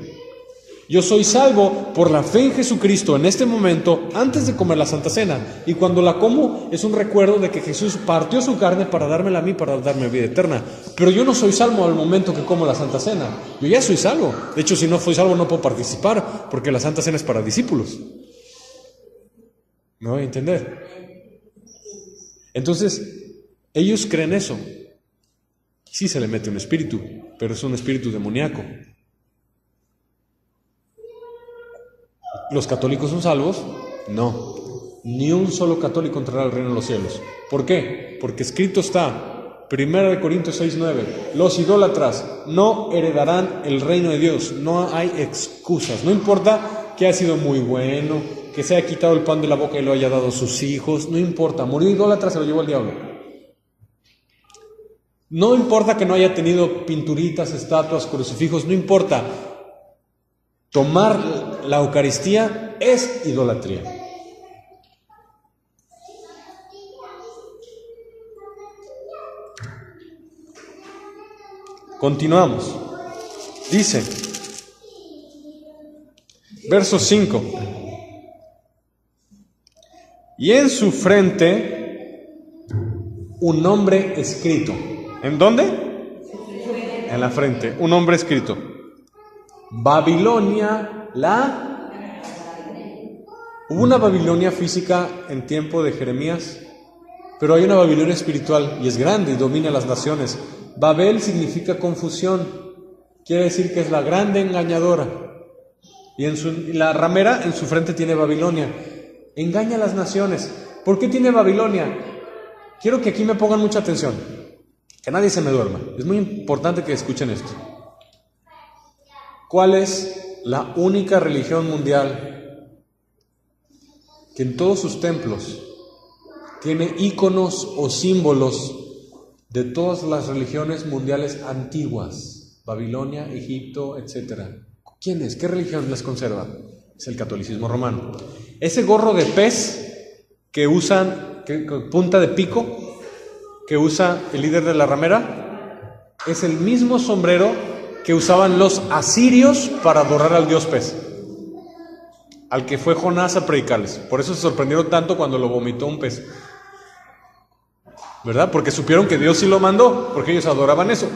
Yo soy salvo por la fe en Jesucristo en este momento, antes de comer la Santa Cena. Y cuando la como, es un recuerdo de que Jesús partió su carne para dármela a mí, para darme vida eterna. Pero yo no soy salvo al momento que como la Santa Cena. Yo ya soy salvo. De hecho, si no soy salvo, no puedo participar, porque la Santa Cena es para discípulos. ¿Me voy a entender? Entonces, ellos creen eso. Sí se le mete un espíritu, pero es un espíritu demoníaco. ¿Los católicos son salvos? No. Ni un solo católico entrará al reino de los cielos. ¿Por qué? Porque escrito está, 1 Corintios 6:9, los idólatras no heredarán el reino de Dios. No hay excusas. No importa que haya sido muy bueno, que se haya quitado el pan de la boca y lo haya dado a sus hijos. No importa. Murió idólatra, se lo llevó el diablo. No importa que no haya tenido pinturitas, estatuas, crucifijos. No importa. Tomar la Eucaristía es idolatría. Continuamos. Dice, verso 5. Y en su frente un nombre escrito. ¿En dónde? En la frente, un nombre escrito. Babilonia, Hubo una Babilonia física en tiempo de Jeremías, pero hay una Babilonia espiritual y es grande y domina las naciones. Babel significa confusión, quiere decir que es la grande engañadora. Y la ramera en su frente tiene Babilonia. Engaña a las naciones. ¿Por qué tiene Babilonia? Quiero que aquí me pongan mucha atención, que nadie se me duerma. Es muy importante que escuchen esto. ¿Cuál es la única religión mundial que en todos sus templos tiene íconos o símbolos de todas las religiones mundiales antiguas? Babilonia, Egipto, etc. ¿Quién es? ¿Qué religión las conserva? Es el catolicismo romano. Ese gorro de pez que usan, punta de pico, que usa el líder de la ramera, es el mismo sombrero que usaban los asirios para adorar al dios pez, al que fue Jonás a predicarles. Por eso se sorprendieron tanto cuando lo vomitó un pez, ¿verdad? Porque supieron que Dios sí lo mandó, porque ellos adoraban eso.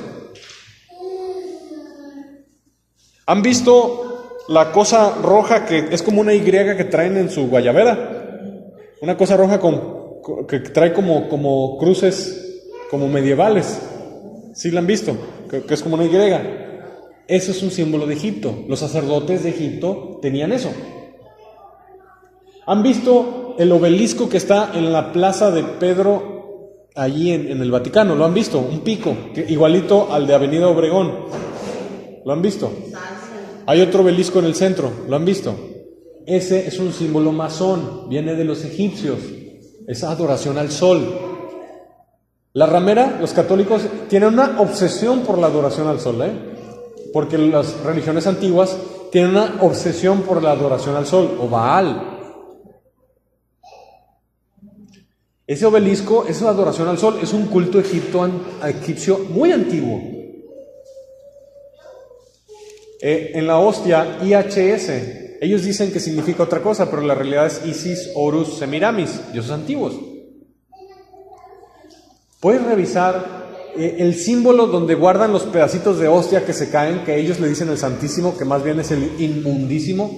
¿Han visto la cosa roja que es como una Y que traen en su guayabera? Una cosa roja que trae como cruces, como medievales. ¿Sí la han visto? Que es como una Y. Eso es un símbolo de Egipto. Los sacerdotes de Egipto tenían eso. ¿Han visto el obelisco que está en la plaza de Pedro, allí en el Vaticano? ¿Lo han visto? Un pico, igualito al de Avenida Obregón. ¿Lo han visto? Hay otro obelisco en el centro. ¿Lo han visto? Ese es un símbolo masón. Viene de los egipcios. Es adoración al sol. La ramera, los católicos, tienen una obsesión por la adoración al sol, porque las religiones antiguas tienen una obsesión por la adoración al sol, o Baal. Ese obelisco es la adoración al sol, es un culto egipcio muy antiguo. En la hostia, IHS, ellos dicen que significa otra cosa, pero la realidad es Isis, Horus, Semiramis, dioses antiguos. Puedes revisar el símbolo donde guardan los pedacitos de hostia que se caen, que ellos le dicen el Santísimo, que más bien es el Inmundísimo.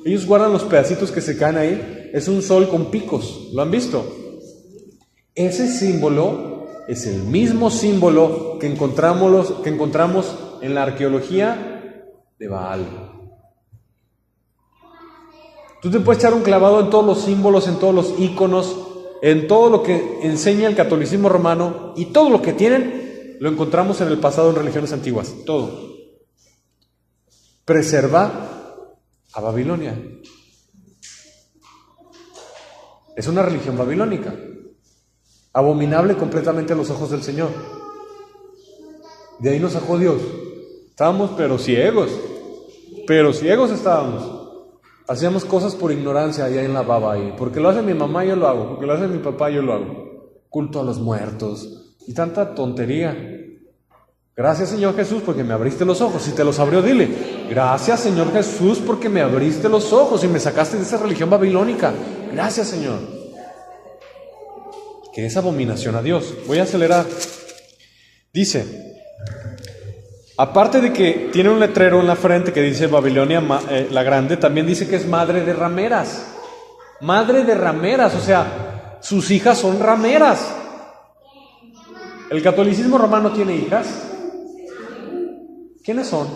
Ellos guardan los pedacitos que se caen ahí. Es un sol con picos. ¿Lo han visto? Ese símbolo es el mismo símbolo que encontramos en la arqueología de Baal. Tú te puedes echar un clavado en todos los símbolos, en todos los íconos, en todo lo que enseña el catolicismo romano, y todo lo que tienen lo encontramos en el pasado en religiones antiguas. Todo. Preserva a Babilonia. Es una religión babilónica, abominable completamente a los ojos del Señor. De ahí nos sacó Dios. Estábamos pero ciegos estábamos. Hacíamos cosas por ignorancia allá en la baba ahí. Porque lo hace mi mamá, yo lo hago. Porque lo hace mi papá, yo lo hago. Culto a los muertos y tanta tontería. Gracias, Señor Jesús, porque me abriste los ojos. Si te los abrió, dile: gracias, Señor Jesús, porque me abriste los ojos y me sacaste de esa religión babilónica. Gracias, Señor. Que es abominación a Dios. Voy a acelerar. Dice, aparte de que tiene un letrero en la frente que dice Babilonia la Grande, también dice que es madre de rameras. Madre de rameras, o sea, sus hijas son rameras. ¿El catolicismo romano tiene hijas? ¿Quiénes son?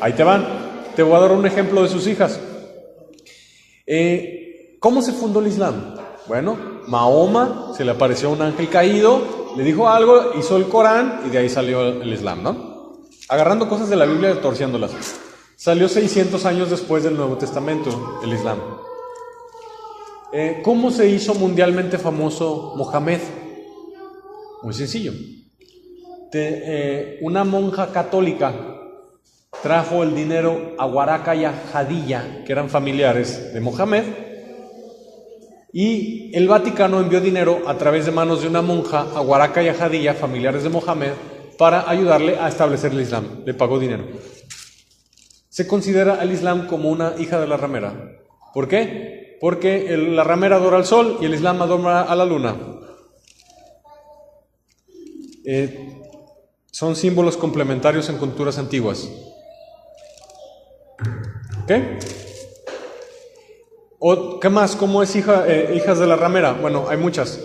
Ahí te van. Te voy a dar un ejemplo de sus hijas. ¿Cómo se fundó el Islam? Bueno, Mahoma, se le apareció un ángel caído, le dijo algo, hizo el Corán y de ahí salió el Islam, ¿no? Agarrando cosas de la Biblia y torciéndolas. Salió 600 años después del Nuevo Testamento, el Islam. ¿Cómo se hizo mundialmente famoso Mohamed? Muy sencillo. Una monja católica trajo el dinero a Waraka y a Jadilla, que eran familiares de Mohamed, y el Vaticano envió dinero a través de manos de una monja a Waraka y a Jadilla, familiares de Mohamed, para ayudarle a establecer el Islam. Le pagó dinero. Se considera al Islam como una hija de la ramera. ¿Por qué? Porque la ramera adora al sol y el Islam adora a la luna. Son símbolos complementarios en culturas antiguas. ¿Ok? ¿Qué más? ¿Cómo es hijas de la ramera? Bueno, hay muchas.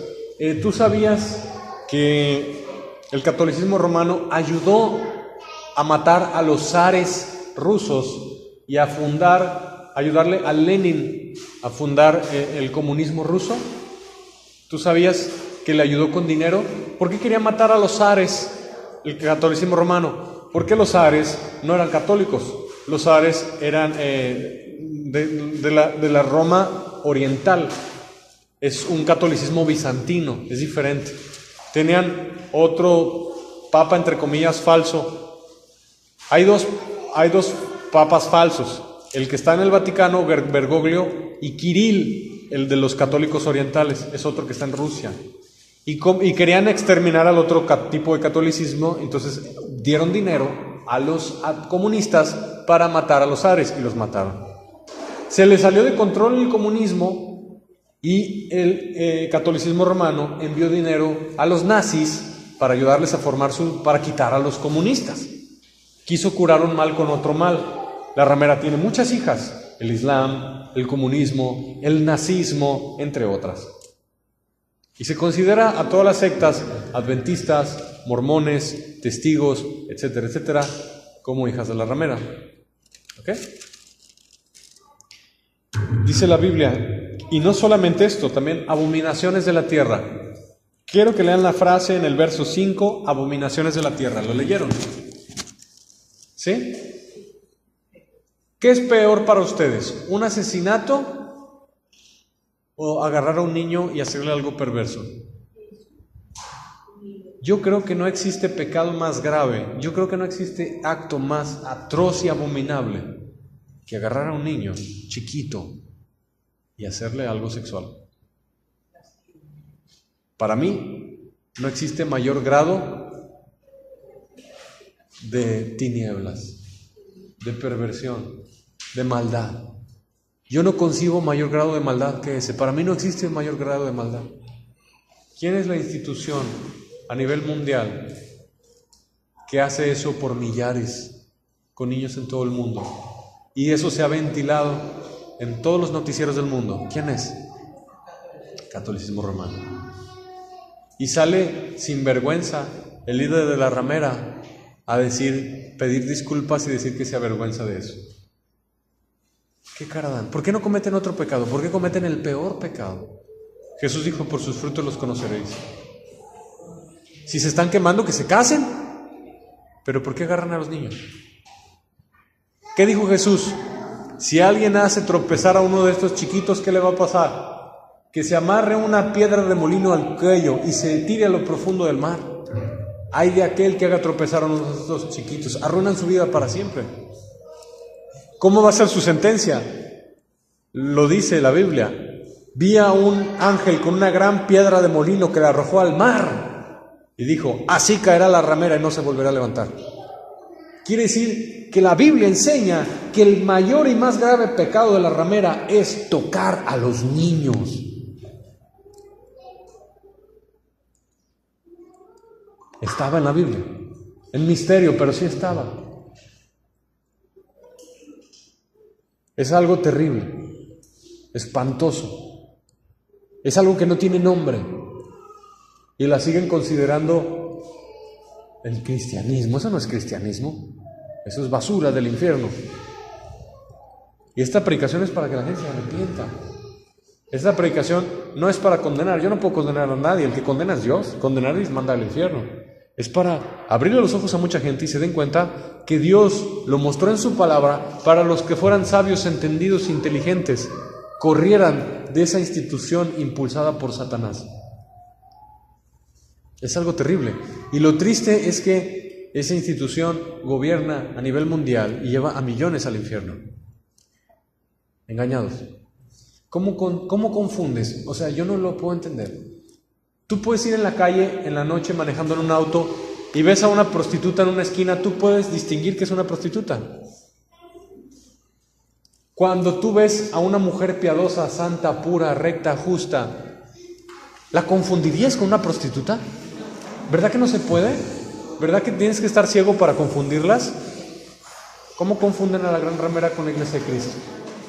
¿Tú sabías que el catolicismo romano ayudó a matar a los zares rusos y a ayudarle a Lenin a fundar el comunismo ruso? ¿Tú sabías que le ayudó con dinero? ¿Por qué quería matar a los zares el catolicismo romano? Porque los zares no eran católicos. Los zares eran de la Roma oriental. Es un catolicismo bizantino, es diferente. Tenían otro papa, entre comillas, falso. Hay dos papas falsos. El que está en el Vaticano, Bergoglio, y Kirill, el de los católicos orientales, es otro que está en Rusia. y querían exterminar al otro tipo de catolicismo, entonces dieron dinero a los comunistas para matar a los zares y los mataron. Se les salió de control el comunismo y el catolicismo romano envió dinero a los nazis para ayudarles a para quitar a los comunistas. Quiso curar un mal con otro mal. La ramera tiene muchas hijas: el Islam, el comunismo, el nazismo, entre otras. Y se considera a todas las sectas, adventistas, mormones, testigos, etcétera, etcétera, como hijas de la ramera. ¿Ok? Dice la Biblia, y no solamente esto, también abominaciones de la tierra. Quiero que lean la frase en el verso 5, abominaciones de la tierra. ¿Lo leyeron? ¿Sí? ¿Qué es peor para ustedes? ¿Un asesinato o agarrar a un niño y hacerle algo perverso? Yo creo que no existe pecado más grave, yo creo que no existe acto más atroz y abominable que agarrar a un niño chiquito y hacerle algo sexual. Para mí, no existe mayor grado de tinieblas, de perversión, de maldad. Yo no concibo mayor grado de maldad que ese. Para mí no existe mayor grado de maldad. ¿Quién es la institución a nivel mundial que hace eso por millares con niños en todo el mundo? Y eso se ha ventilado en todos los noticieros del mundo. ¿Quién es? Catolicismo romano. Y sale sin vergüenza el líder de la ramera a pedir disculpas y decir que se avergüenza de eso. ¿Qué cara dan? ¿Por qué no cometen otro pecado? ¿Por qué cometen el peor pecado? Jesús dijo, por sus frutos los conoceréis. Si se están quemando, que se casen. ¿Pero por qué agarran a los niños? ¿Qué dijo Jesús? Si alguien hace tropezar a uno de estos chiquitos, ¿qué le va a pasar? Que se amarre una piedra de molino al cuello y se tire a lo profundo del mar. Ay de aquel que haga tropezar a uno de estos chiquitos. Arruinan su vida para siempre. ¿Cómo va a ser su sentencia? Lo dice la Biblia. Vi a un ángel con una gran piedra de molino que la arrojó al mar. Y dijo, así caerá la ramera y no se volverá a levantar. Quiere decir que la Biblia enseña que el mayor y más grave pecado de la ramera es tocar a los niños. Estaba en la Biblia, en misterio, pero sí estaba. Es algo terrible, espantoso. Es algo que no tiene nombre. Y la siguen considerando el cristianismo. Eso no es cristianismo. Eso es basura del infierno. Y esta predicación es para que la gente se arrepienta. Esta predicación no es para condenar. Yo no puedo condenar a nadie. El que condena es Dios. Condenar es mandar al infierno. Es para abrirle los ojos a mucha gente y se den cuenta que Dios lo mostró en su palabra para los que fueran sabios, entendidos, inteligentes, corrieran de esa institución impulsada por Satanás. Es algo terrible. Y lo triste es que esa institución gobierna a nivel mundial y lleva a millones al infierno. Engañados. ¿Cómo confundes? O sea, yo no lo puedo entender. Tú puedes ir en la calle en la noche manejando en un auto y ves a una prostituta en una esquina, tú puedes distinguir que es una prostituta. Cuando tú ves a una mujer piadosa, santa, pura, recta, justa, ¿la confundirías con una prostituta? ¿Verdad que no se puede? ¿Verdad que tienes que estar ciego para confundirlas? ¿Cómo confunden a la gran ramera con la iglesia de Cristo?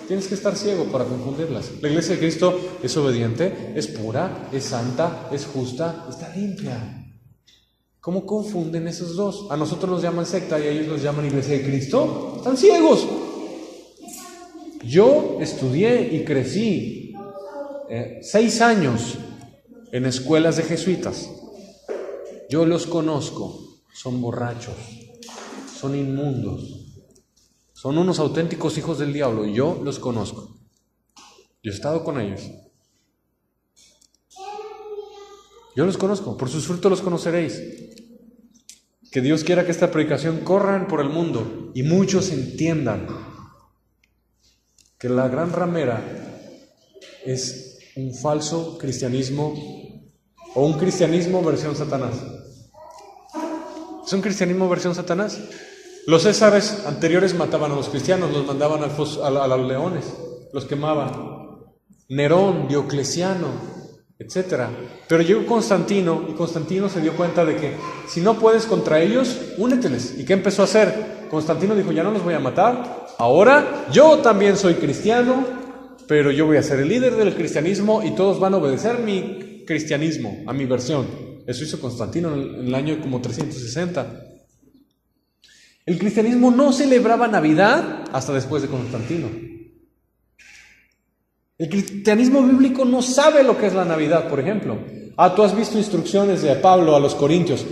Tienes que estar ciego para confundirlas. La iglesia de Cristo es obediente, es pura, es santa, es justa, está limpia. ¿Cómo confunden esos dos? A nosotros nos llaman secta y a ellos los llaman iglesia de Cristo. Están ciegos. Yo estudié y crecí 6 años en escuelas de jesuitas. Yo los conozco. Son borrachos, son inmundos. Son unos auténticos hijos del diablo y yo los conozco. Yo he estado con ellos. Yo los conozco, por sus frutos los conoceréis. Que Dios quiera que esta predicación corra por el mundo y muchos entiendan que la gran ramera es un falso cristianismo ¿O un cristianismo versión Satanás? ¿Es un cristianismo versión Satanás? Los césares anteriores mataban a los cristianos, los mandaban a los leones, los quemaban. Nerón, Diocleciano, etc. Pero llegó Constantino, y Constantino se dio cuenta de que si no puedes contra ellos, úneteles. ¿Y qué empezó a hacer? Constantino dijo, ya no los voy a matar, ahora yo también soy cristiano, pero yo voy a ser el líder del cristianismo y todos van a obedecer mi cristianismo, a mi versión. Eso hizo Constantino en el año como 360. El cristianismo no celebraba Navidad hasta después de Constantino. El cristianismo bíblico no sabe lo que es la Navidad, por ejemplo. Tú has visto instrucciones de Pablo a los corintios.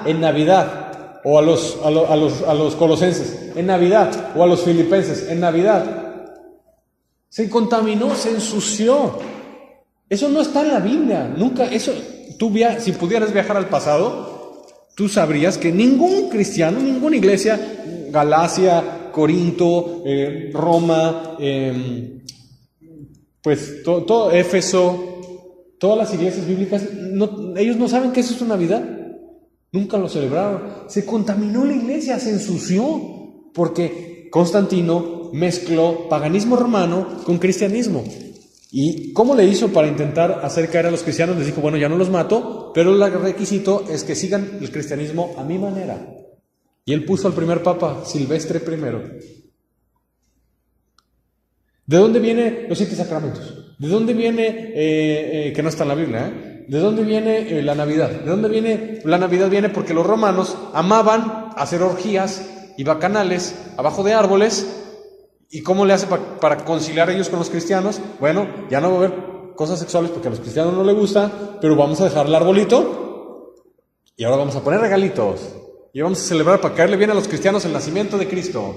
En Navidad. O a los colosenses. En Navidad. O a los filipenses. En Navidad. Se contaminó, se ensució. Eso no está en la Biblia. Nunca, eso, si pudieras viajar al pasado, tú sabrías que ningún cristiano, ninguna iglesia, Galacia, Corinto, Roma, todo Éfeso, todas las iglesias bíblicas, ellos no saben que eso es una Navidad. Nunca lo celebraron. Se contaminó la iglesia, se ensució, porque Constantino mezcló paganismo romano con cristianismo. ¿Y cómo le hizo para intentar hacer caer a los cristianos? Les dijo, bueno, ya no los mato, pero el requisito es que sigan el cristianismo a mi manera. Y él puso al primer papa, Silvestre I. ¿De dónde vienen los 7 sacramentos? ¿De dónde viene, que no está en la Biblia, ¿de dónde viene la Navidad? ¿De dónde viene? La Navidad viene porque los romanos amaban hacer orgías y bacanales abajo de árboles. ¿Y cómo le hace para conciliar ellos con los cristianos? Bueno, ya no va a haber cosas sexuales porque a los cristianos no les gusta, pero vamos a dejar el arbolito y ahora vamos a poner regalitos y vamos a celebrar para caerle bien a los cristianos el nacimiento de Cristo,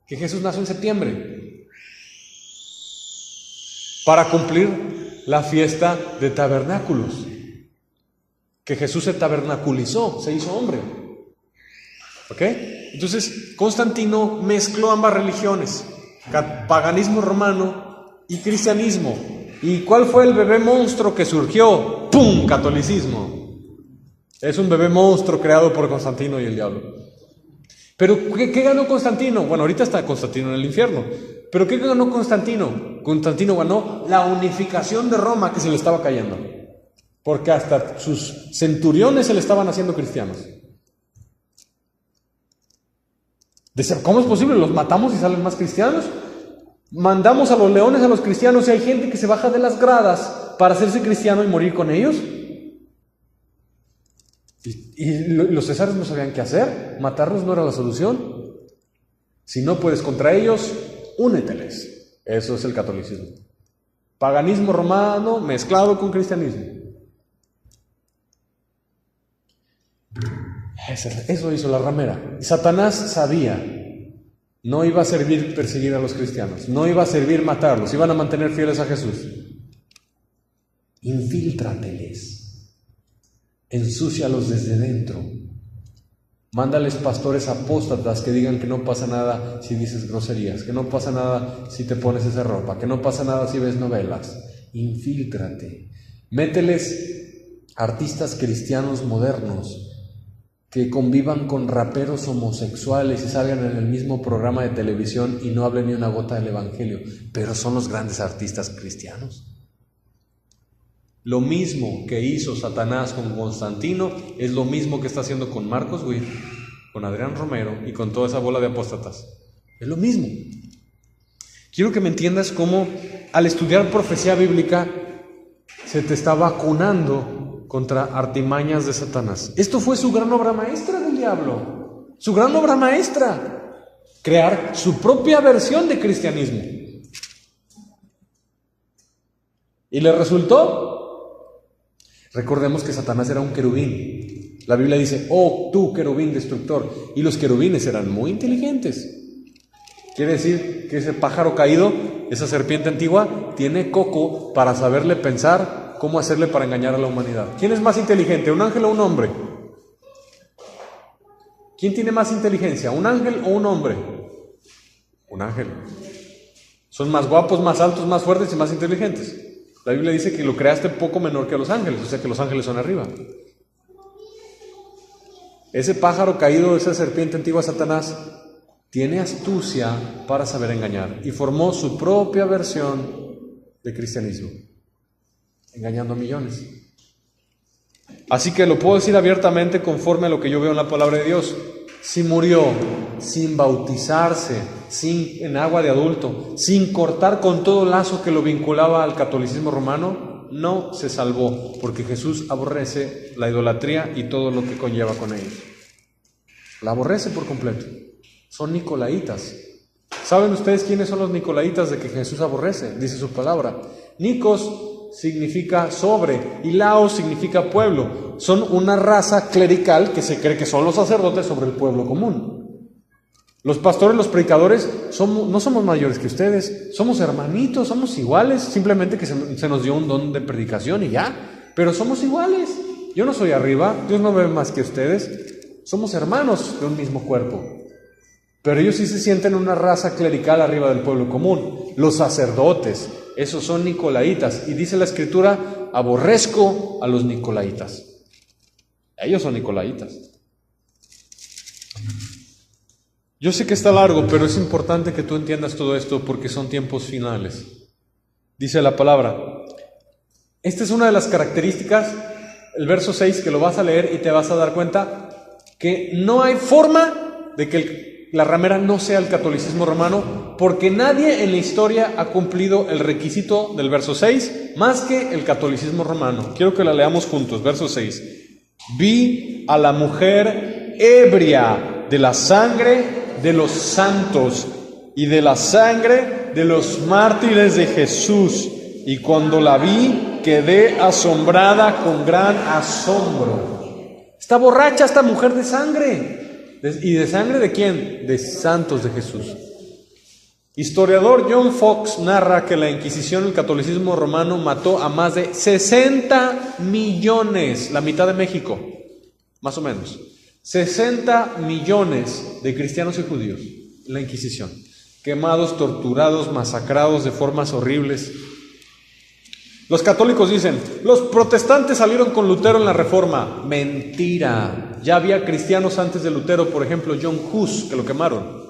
que Jesús nació en septiembre, para cumplir la fiesta de tabernáculos, que Jesús se tabernaculizó, se hizo hombre. ¿Ok? Entonces, Constantino mezcló ambas religiones, paganismo romano y cristianismo. ¿Y cuál fue el bebé monstruo que surgió? ¡Pum! Catolicismo. Es un bebé monstruo creado por Constantino y el diablo. ¿Pero qué ganó Constantino? Bueno, ahorita está Constantino en el infierno. ¿Pero qué ganó Constantino? Constantino ganó la unificación de Roma que se le estaba cayendo. Porque hasta sus centuriones se le estaban haciendo cristianos. Decían, ¿cómo es posible? ¿Los matamos y salen más cristianos? ¿Mandamos a los leones a los cristianos y hay gente que se baja de las gradas para hacerse cristiano y morir con ellos? Y los césares no sabían qué hacer. Matarlos no era la solución. Si no puedes contra ellos, úneteles. Eso es el catolicismo. Paganismo romano mezclado con cristianismo. Eso hizo la ramera. Satanás sabía, no iba a servir perseguir a los cristianos, no iba a servir matarlos, iban a mantener fieles a Jesús. Infíltrateles, ensúcialos desde dentro, mándales pastores apóstatas que digan que no pasa nada si dices groserías, que no pasa nada si te pones esa ropa, que no pasa nada si ves novelas. Infíltrate, mételes artistas cristianos modernos que convivan con raperos homosexuales y salgan en el mismo programa de televisión y no hablen ni una gota del evangelio, pero son los grandes artistas cristianos. Lo mismo que hizo Satanás con Constantino es lo mismo que está haciendo con Marcos Witt, con Adrián Romero y con toda esa bola de apóstatas. Es lo mismo. Quiero que me entiendas cómo al estudiar profecía bíblica se te está vacunando contra artimañas de Satanás. Esto fue su gran obra maestra del diablo. Su gran obra maestra. Crear su propia versión de cristianismo. ¿Y le resultó? Recordemos que Satanás era un querubín. La Biblia dice, oh, tú querubín destructor. Y los querubines eran muy inteligentes. Quiere decir que ese pájaro caído, esa serpiente antigua, tiene coco para saberle pensar cómo hacerle para engañar a la humanidad. ¿Quién es más inteligente, un ángel o un hombre? ¿Quién tiene más inteligencia, un ángel o un hombre? Un ángel. Son más guapos, más altos, más fuertes y más inteligentes. La Biblia dice que lo creaste poco menor que a los ángeles, o sea que los ángeles son arriba. Ese pájaro caído, esa serpiente antigua, Satanás, tiene astucia para saber engañar y formó su propia versión de cristianismo, engañando a millones. Así que lo puedo decir abiertamente conforme a lo que yo veo en la palabra de Dios. Si murió sin bautizarse, en agua de adulto, sin cortar con todo lazo que lo vinculaba al catolicismo romano, no se salvó, porque Jesús aborrece la idolatría y todo lo que conlleva con ella. La aborrece por completo. Son nicolaitas. ¿Saben ustedes quiénes son los nicolaitas de que Jesús aborrece? Dice su palabra. Nikos significa sobre y laos significa pueblo. Son una raza clerical que se cree que son los sacerdotes sobre el pueblo común. Los pastores, los predicadores, no somos mayores que ustedes, somos hermanitos, somos iguales, simplemente que se nos dio un don de predicación y ya, pero somos iguales. Yo no soy arriba, Dios no ve más que ustedes, somos hermanos de un mismo cuerpo. Pero ellos sí se sienten una raza clerical arriba del pueblo común. Los sacerdotes, esos son nicolaitas. Y dice la Escritura, aborrezco a los nicolaitas. Ellos son nicolaitas. Yo sé que está largo, pero es importante que tú entiendas todo esto porque son tiempos finales. Dice la palabra. Esta es una de las características, el verso 6, que lo vas a leer y te vas a dar cuenta que no hay forma de que la ramera no sea el catolicismo romano, porque nadie en la historia ha cumplido el requisito del verso 6 más que el catolicismo romano. Quiero que la leamos juntos, verso 6. Vi a la mujer ebria de la sangre de los santos y de la sangre de los mártires de Jesús, y cuando la vi quedé asombrada con gran asombro. Está borracha esta mujer de sangre. ¿Y de sangre de quién? De santos de Jesús. Historiador John Fox narra que la Inquisición, el catolicismo romano, mató a más de 60 millones, la mitad de México, más o menos. 60 millones de cristianos y judíos en la Inquisición. Quemados, torturados, masacrados de formas horribles. Los católicos dicen, los protestantes salieron con Lutero en la Reforma. Mentira. Ya había cristianos antes de Lutero, por ejemplo, John Hus, que lo quemaron.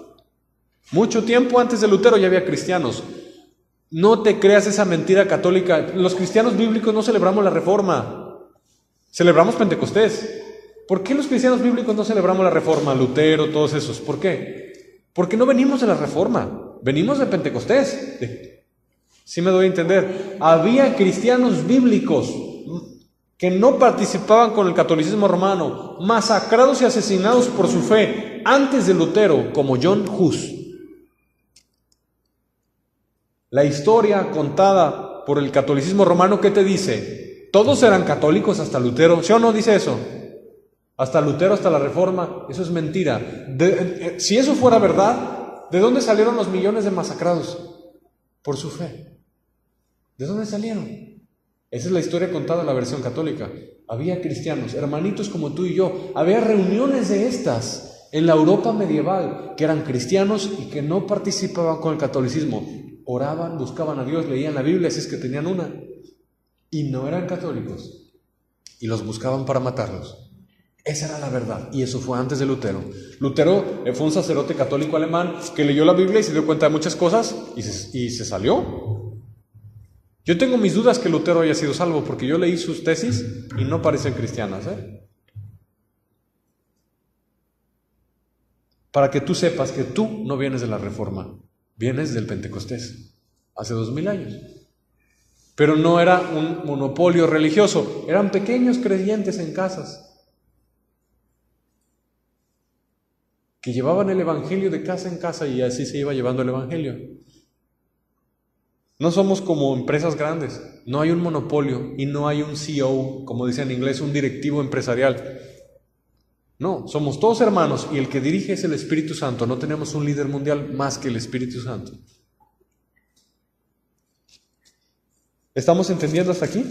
Mucho tiempo antes de Lutero ya había cristianos. No te creas esa mentira católica. Los cristianos bíblicos no celebramos la Reforma. Celebramos Pentecostés. ¿Por qué los cristianos bíblicos no celebramos la Reforma? Lutero, todos esos. ¿Por qué? Porque no venimos de la Reforma. Venimos de Pentecostés. ¿Sí me doy a entender? Había cristianos bíblicos que no participaban con el catolicismo romano, masacrados y asesinados por su fe antes de Lutero, como John Hus. La historia contada por el catolicismo romano, ¿qué te dice? Todos eran católicos hasta Lutero, ¿sí o no dice eso? Hasta Lutero, hasta la Reforma. Eso es mentira. Si eso fuera verdad, ¿de dónde salieron los millones de masacrados? Por su fe. ¿De dónde salieron? Esa es la historia contada en la versión católica. Había cristianos, hermanitos como tú y yo. Había reuniones de estas en la Europa medieval que eran cristianos y que no participaban con el catolicismo. Oraban, buscaban a Dios, leían la Biblia, así es que tenían una. Y no eran católicos. Y los buscaban para matarlos. Esa era la verdad, y eso fue antes de Lutero. Lutero fue un sacerdote católico alemán que leyó la Biblia y se dio cuenta de muchas cosas y se salió. Yo tengo mis dudas que Lutero haya sido salvo, porque yo leí sus tesis y no parecen cristianas, Para que tú sepas que tú no vienes de la Reforma, vienes del Pentecostés, hace 2000 años. Pero no era un monopolio religioso, eran pequeños creyentes en casas que llevaban el evangelio de casa en casa y así se iba llevando el evangelio. No somos como empresas grandes, no hay un monopolio y no hay un CEO, como dice en inglés, un directivo empresarial. No, somos todos hermanos y el que dirige es el Espíritu Santo. No tenemos un líder mundial más que el Espíritu Santo. ¿Estamos entendiendo hasta aquí?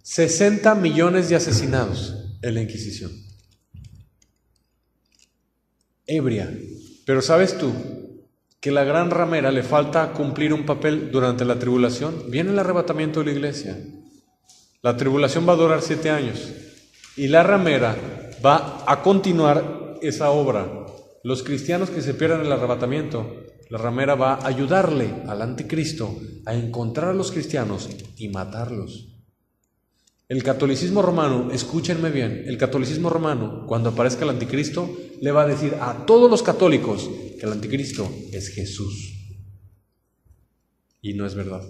60 millones de asesinados en la Inquisición. Ebria. Pero ¿sabes tú que la gran ramera le falta cumplir un papel durante la tribulación, viene el arrebatamiento de la iglesia. La tribulación va a durar 7 años y la ramera va a continuar esa obra. Los cristianos que se pierdan el arrebatamiento, la ramera va a ayudarle al anticristo a encontrar a los cristianos y matarlos. El catolicismo romano, escúchenme bien, el catolicismo romano, cuando aparezca el anticristo, le va a decir a todos los católicos que el anticristo es Jesús. Y no es verdad.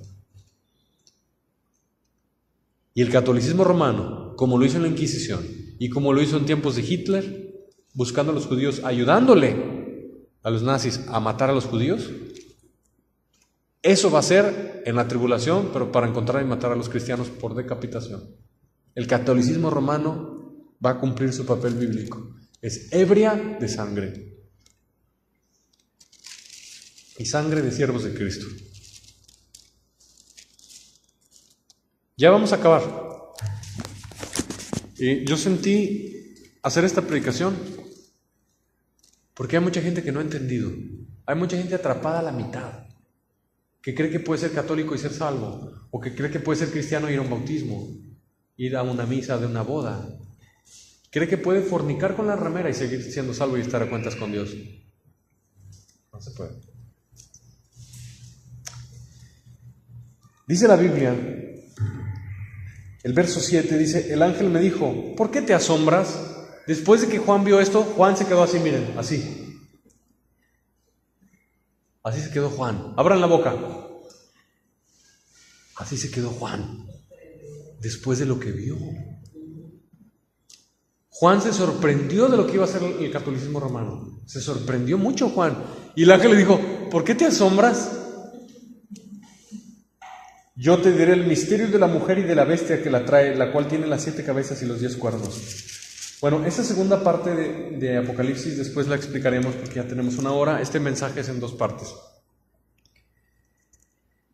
Y el catolicismo romano, como lo hizo en la Inquisición y como lo hizo en tiempos de Hitler, buscando a los judíos, ayudándole a los nazis a matar a los judíos, eso va a ser en la tribulación, pero para encontrar y matar a los cristianos por decapitación. El catolicismo romano va a cumplir su papel bíblico. Es ebria de sangre. Y sangre de siervos de Cristo. Ya vamos a acabar. Y yo sentí hacer esta predicación porque hay mucha gente que no ha entendido. Hay mucha gente atrapada a la mitad, que cree que puede ser católico y ser salvo, o que cree que puede ser cristiano y ir a un bautismo, ir a una misa de una boda. Cree que puede fornicar con la ramera y seguir siendo salvo y estar a cuentas con Dios. No se puede. Dice la Biblia, el verso 7 dice, el ángel me dijo, ¿por qué te asombras? Después de que Juan vio esto, Juan se quedó así, miren, así. Así se quedó Juan. Abran la boca. Así se quedó Juan. Después de lo que vio. Juan se sorprendió de lo que iba a ser el catolicismo romano. Se sorprendió mucho Juan. Y el ángel le dijo, ¿por qué te asombras? Yo te diré el misterio de la mujer y de la bestia que la trae, la cual tiene las 7 cabezas y los 10 cuernos. Bueno, esa segunda parte de Apocalipsis después la explicaremos porque ya tenemos 1 hora. Este mensaje es en 2 partes.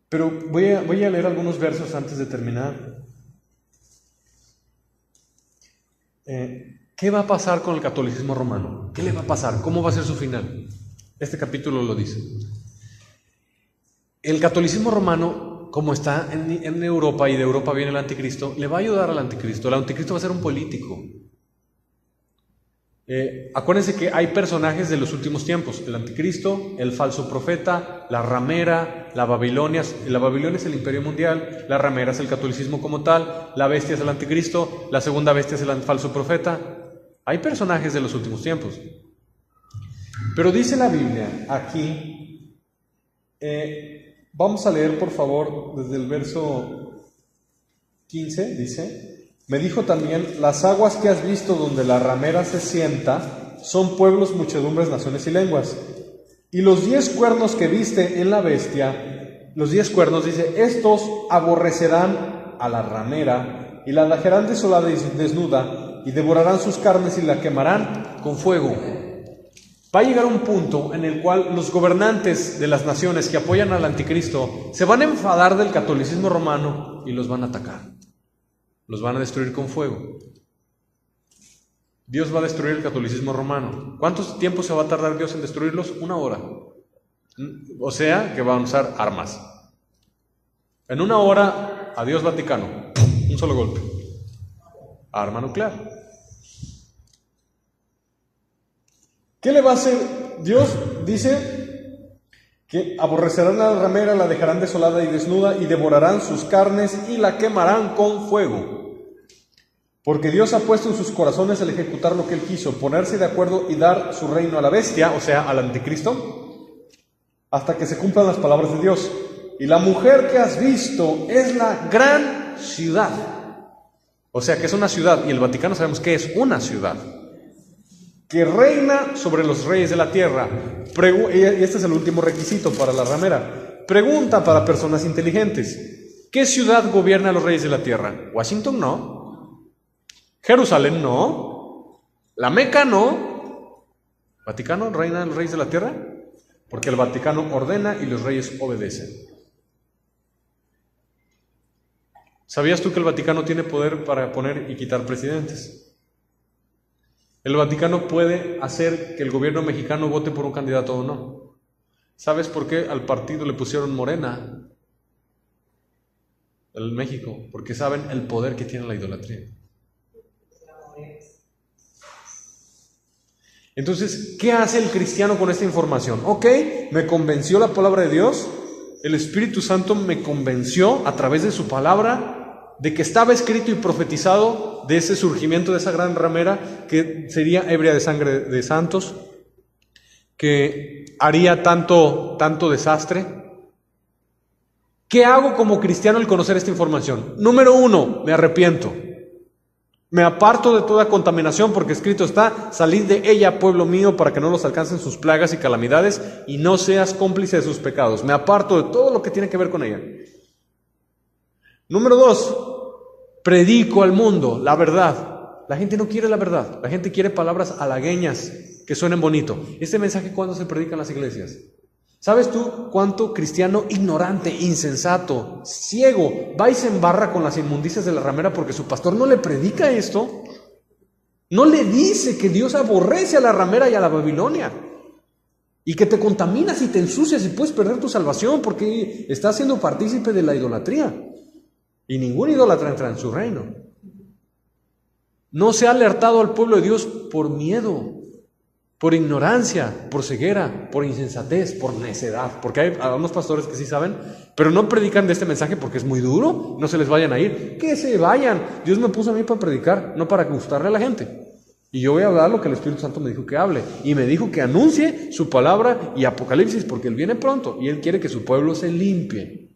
Pero voy a leer algunos versos antes de terminar. ¿Qué va a pasar con el catolicismo romano? ¿Qué le va a pasar? ¿Cómo va a ser su final? Este capítulo lo dice. El catolicismo romano, como está en Europa y de Europa viene el anticristo, le va a ayudar al anticristo. El anticristo va a ser un político. Acuérdense que hay personajes de los últimos tiempos: el anticristo, el falso profeta, la ramera, la Babilonia. La Babilonia es el imperio mundial, la ramera es el catolicismo como tal, la bestia es el anticristo, la segunda bestia es el falso profeta. Hay personajes de los últimos tiempos. Pero dice la Biblia aquí, vamos a leer por favor desde el verso 15, dice: me dijo también, las aguas que has visto donde la ramera se sienta son pueblos, muchedumbres, naciones y lenguas. Y los 10 cuernos que viste en la bestia, los 10 cuernos, dice, estos aborrecerán a la ramera y la dejarán desolada y desnuda y devorarán sus carnes y la quemarán con fuego. Va a llegar un punto en el cual los gobernantes de las naciones que apoyan al anticristo se van a enfadar del catolicismo romano y los van a atacar. Los van a destruir con fuego. Dios va a destruir el catolicismo romano. ¿Cuánto tiempo se va a tardar Dios en destruirlos? 1 hora. O sea, que van a usar armas. En 1 hora, adiós Vaticano. Un solo golpe. Arma nuclear. ¿Qué le va a hacer? Dios dice que aborrecerán a la ramera, la dejarán desolada y desnuda, y devorarán sus carnes y la quemarán con fuego. Porque Dios ha puesto en sus corazones el ejecutar lo que Él quiso, ponerse de acuerdo y dar su reino a la bestia, o sea, al anticristo, hasta que se cumplan las palabras de Dios. Y la mujer que has visto es la gran ciudad. O sea, que es una ciudad, y el Vaticano sabemos que es una ciudad, que reina sobre los reyes de la tierra. Y este es el último requisito para la ramera. Pregunta para personas inteligentes: ¿qué ciudad gobierna a los reyes de la tierra? Washington no. Jerusalén no. La Meca no. ¿Vaticano reina a los reyes de la tierra? Porque el Vaticano ordena y los reyes obedecen. ¿Sabías tú que el Vaticano tiene poder para poner y quitar presidentes? El Vaticano puede hacer que el gobierno mexicano vote por un candidato o no. ¿Sabes por qué al partido le pusieron Morena en México? Porque saben el poder que tiene la idolatría. Entonces, ¿qué hace el cristiano con esta información? Ok, me convenció la palabra de Dios, el Espíritu Santo me convenció a través de su palabra de que estaba escrito y profetizado de ese surgimiento de esa gran ramera que sería ebria de sangre de santos, que haría tanto desastre. ¿Qué hago como cristiano al conocer esta información? Número 1, me arrepiento. Me aparto de toda contaminación porque escrito está: salid de ella, pueblo mío, para que no los alcancen sus plagas y calamidades y no seas cómplice de sus pecados. Me aparto de todo lo que tiene que ver con ella. Número 2, predico al mundo la verdad. La gente no quiere la verdad, la gente quiere palabras halagueñas que suenen bonito. ¿Este mensaje cuándo se predica en las iglesias? ¿Sabes tú cuánto cristiano ignorante, insensato, ciego, va y se embarra con las inmundicias de la ramera porque su pastor no le predica esto? No le dice que Dios aborrece a la ramera y a la Babilonia, y que te contaminas y te ensucias y puedes perder tu salvación porque estás siendo partícipe de la idolatría, y ningún idólatra entra en su reino. No se ha alertado al pueblo de Dios por miedo, por ignorancia, por ceguera, por insensatez, por necedad. Porque hay algunos pastores que sí saben, pero no predican de este mensaje porque es muy duro. No se les vayan a ir. Que se vayan. Dios me puso a mí para predicar, no para gustarle a la gente. Y yo voy a hablar lo que el Espíritu Santo me dijo que hable. Y me dijo que anuncie su palabra y Apocalipsis, porque Él viene pronto y Él quiere que su pueblo se limpie.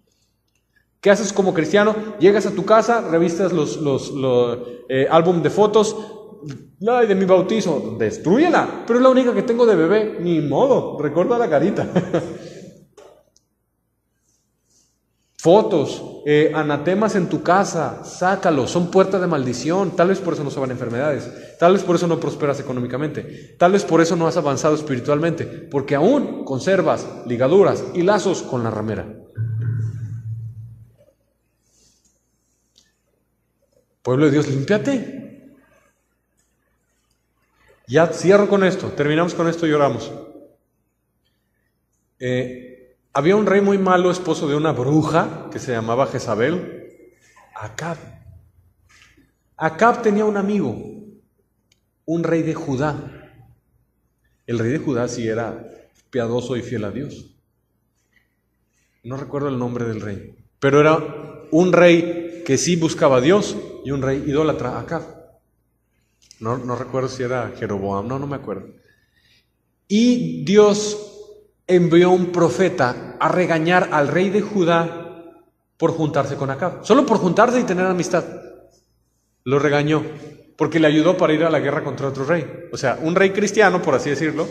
¿Qué haces como cristiano? Llegas a tu casa, revistas los álbum de fotos. Ay, de mi bautizo, destrúyela, pero es la única que tengo de bebé, ni modo, recuerda la carita. Fotos, anatemas en tu casa, sácalos, son puertas de maldición. Tal vez por eso no se van enfermedades, tal vez por eso no prosperas económicamente, tal vez por eso no has avanzado espiritualmente, porque aún conservas ligaduras y lazos con la ramera. Pueblo de Dios, límpiate. Ya cierro con esto, terminamos con esto y oramos. Había un rey muy malo, esposo de una bruja que se llamaba Jezabel, Acab. Acab tenía un amigo, un rey de Judá. El rey de Judá sí era piadoso y fiel a Dios. No recuerdo el nombre del rey, pero era un rey que sí buscaba a Dios y un rey idólatra, Acab. No recuerdo si era Jeroboam, no me acuerdo. Y Dios envió un profeta a regañar al rey de Judá por juntarse con Acab. Solo por juntarse y tener amistad. Lo regañó porque le ayudó para ir a la guerra contra otro rey. O sea, un rey cristiano, por así decirlo,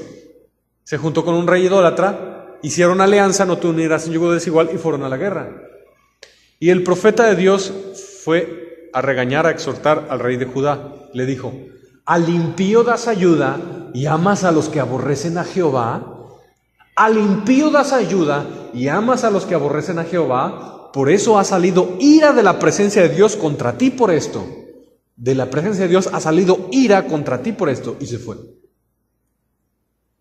se juntó con un rey idólatra, hicieron alianza, no te unirás en yugo desigual y fueron a la guerra. Y el profeta de Dios fue a regañar, a exhortar al rey de Judá. Le dijo: al impío das ayuda y amas a los que aborrecen a Jehová. Al impío das ayuda y amas a los que aborrecen a Jehová. Por eso ha salido ira de la presencia de Dios contra ti por esto. De la presencia de Dios ha salido ira contra ti por esto. Y se fue.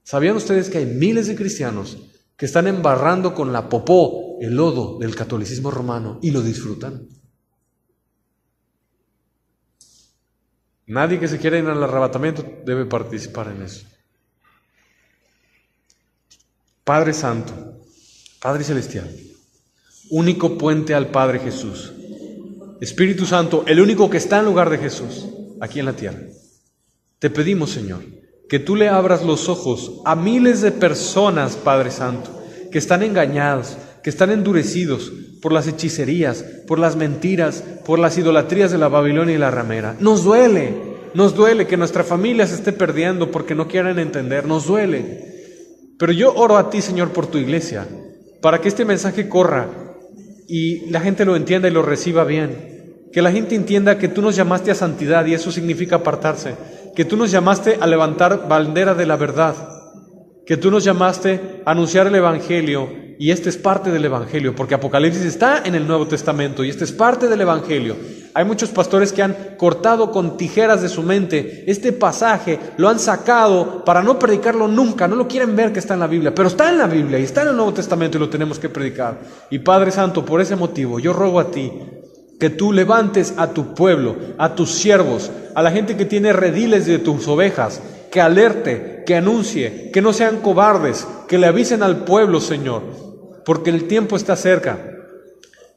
¿Sabían ustedes que hay miles de cristianos que están embarrando con la popó, el lodo del catolicismo romano, y lo disfrutan? Nadie que se quiera ir al arrebatamiento debe participar en eso. Padre Santo, Padre Celestial, único puente al Padre Jesús, Espíritu Santo, el único que está en lugar de Jesús, aquí en la tierra. Te pedimos, Señor, que tú le abras los ojos a miles de personas, Padre Santo, que están engañados, que están endurecidos por las hechicerías, por las mentiras, por las idolatrías de la Babilonia y la ramera. Nos duele que nuestra familia se esté perdiendo porque no quieren entender, nos duele. Pero yo oro a ti, Señor, por tu iglesia, para que este mensaje corra y la gente lo entienda y lo reciba bien. Que la gente entienda que tú nos llamaste a santidad y eso significa apartarse. Que tú nos llamaste a levantar bandera de la verdad. Que tú nos llamaste a anunciar el Evangelio y este es parte del Evangelio, porque Apocalipsis está en el Nuevo Testamento y este es parte del Evangelio. Hay muchos pastores que han cortado con tijeras de su mente este pasaje, lo han sacado para no predicarlo nunca, no lo quieren ver que está en la Biblia, pero está en la Biblia y está en el Nuevo Testamento y lo tenemos que predicar. Y Padre Santo, por ese motivo, yo ruego a ti que tú levantes a tu pueblo, a tus siervos, a la gente que tiene rediles de tus ovejas, que alerte, que anuncie, que no sean cobardes, que le avisen al pueblo, Señor, porque el tiempo está cerca.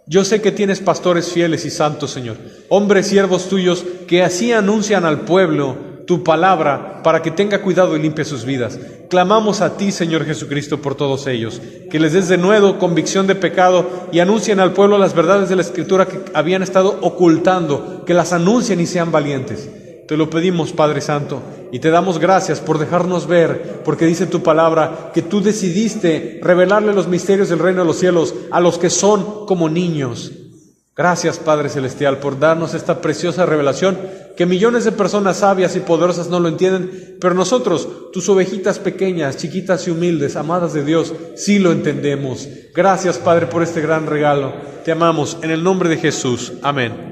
Yo sé que tienes pastores fieles y santos, Señor, hombres siervos tuyos que así anuncian al pueblo tu palabra para que tenga cuidado y limpie sus vidas. Clamamos a ti, Señor Jesucristo, por todos ellos, que les des de nuevo convicción de pecado y anuncien al pueblo las verdades de la Escritura que habían estado ocultando, que las anuncien y sean valientes. Te lo pedimos, Padre Santo, y te damos gracias por dejarnos ver, porque dice tu palabra que tú decidiste revelarle los misterios del reino de los cielos a los que son como niños. Gracias, Padre Celestial, por darnos esta preciosa revelación, que millones de personas sabias y poderosas no lo entienden, pero nosotros, tus ovejitas pequeñas, chiquitas y humildes, amadas de Dios, sí lo entendemos. Gracias, Padre, por este gran regalo. Te amamos, en el nombre de Jesús. Amén.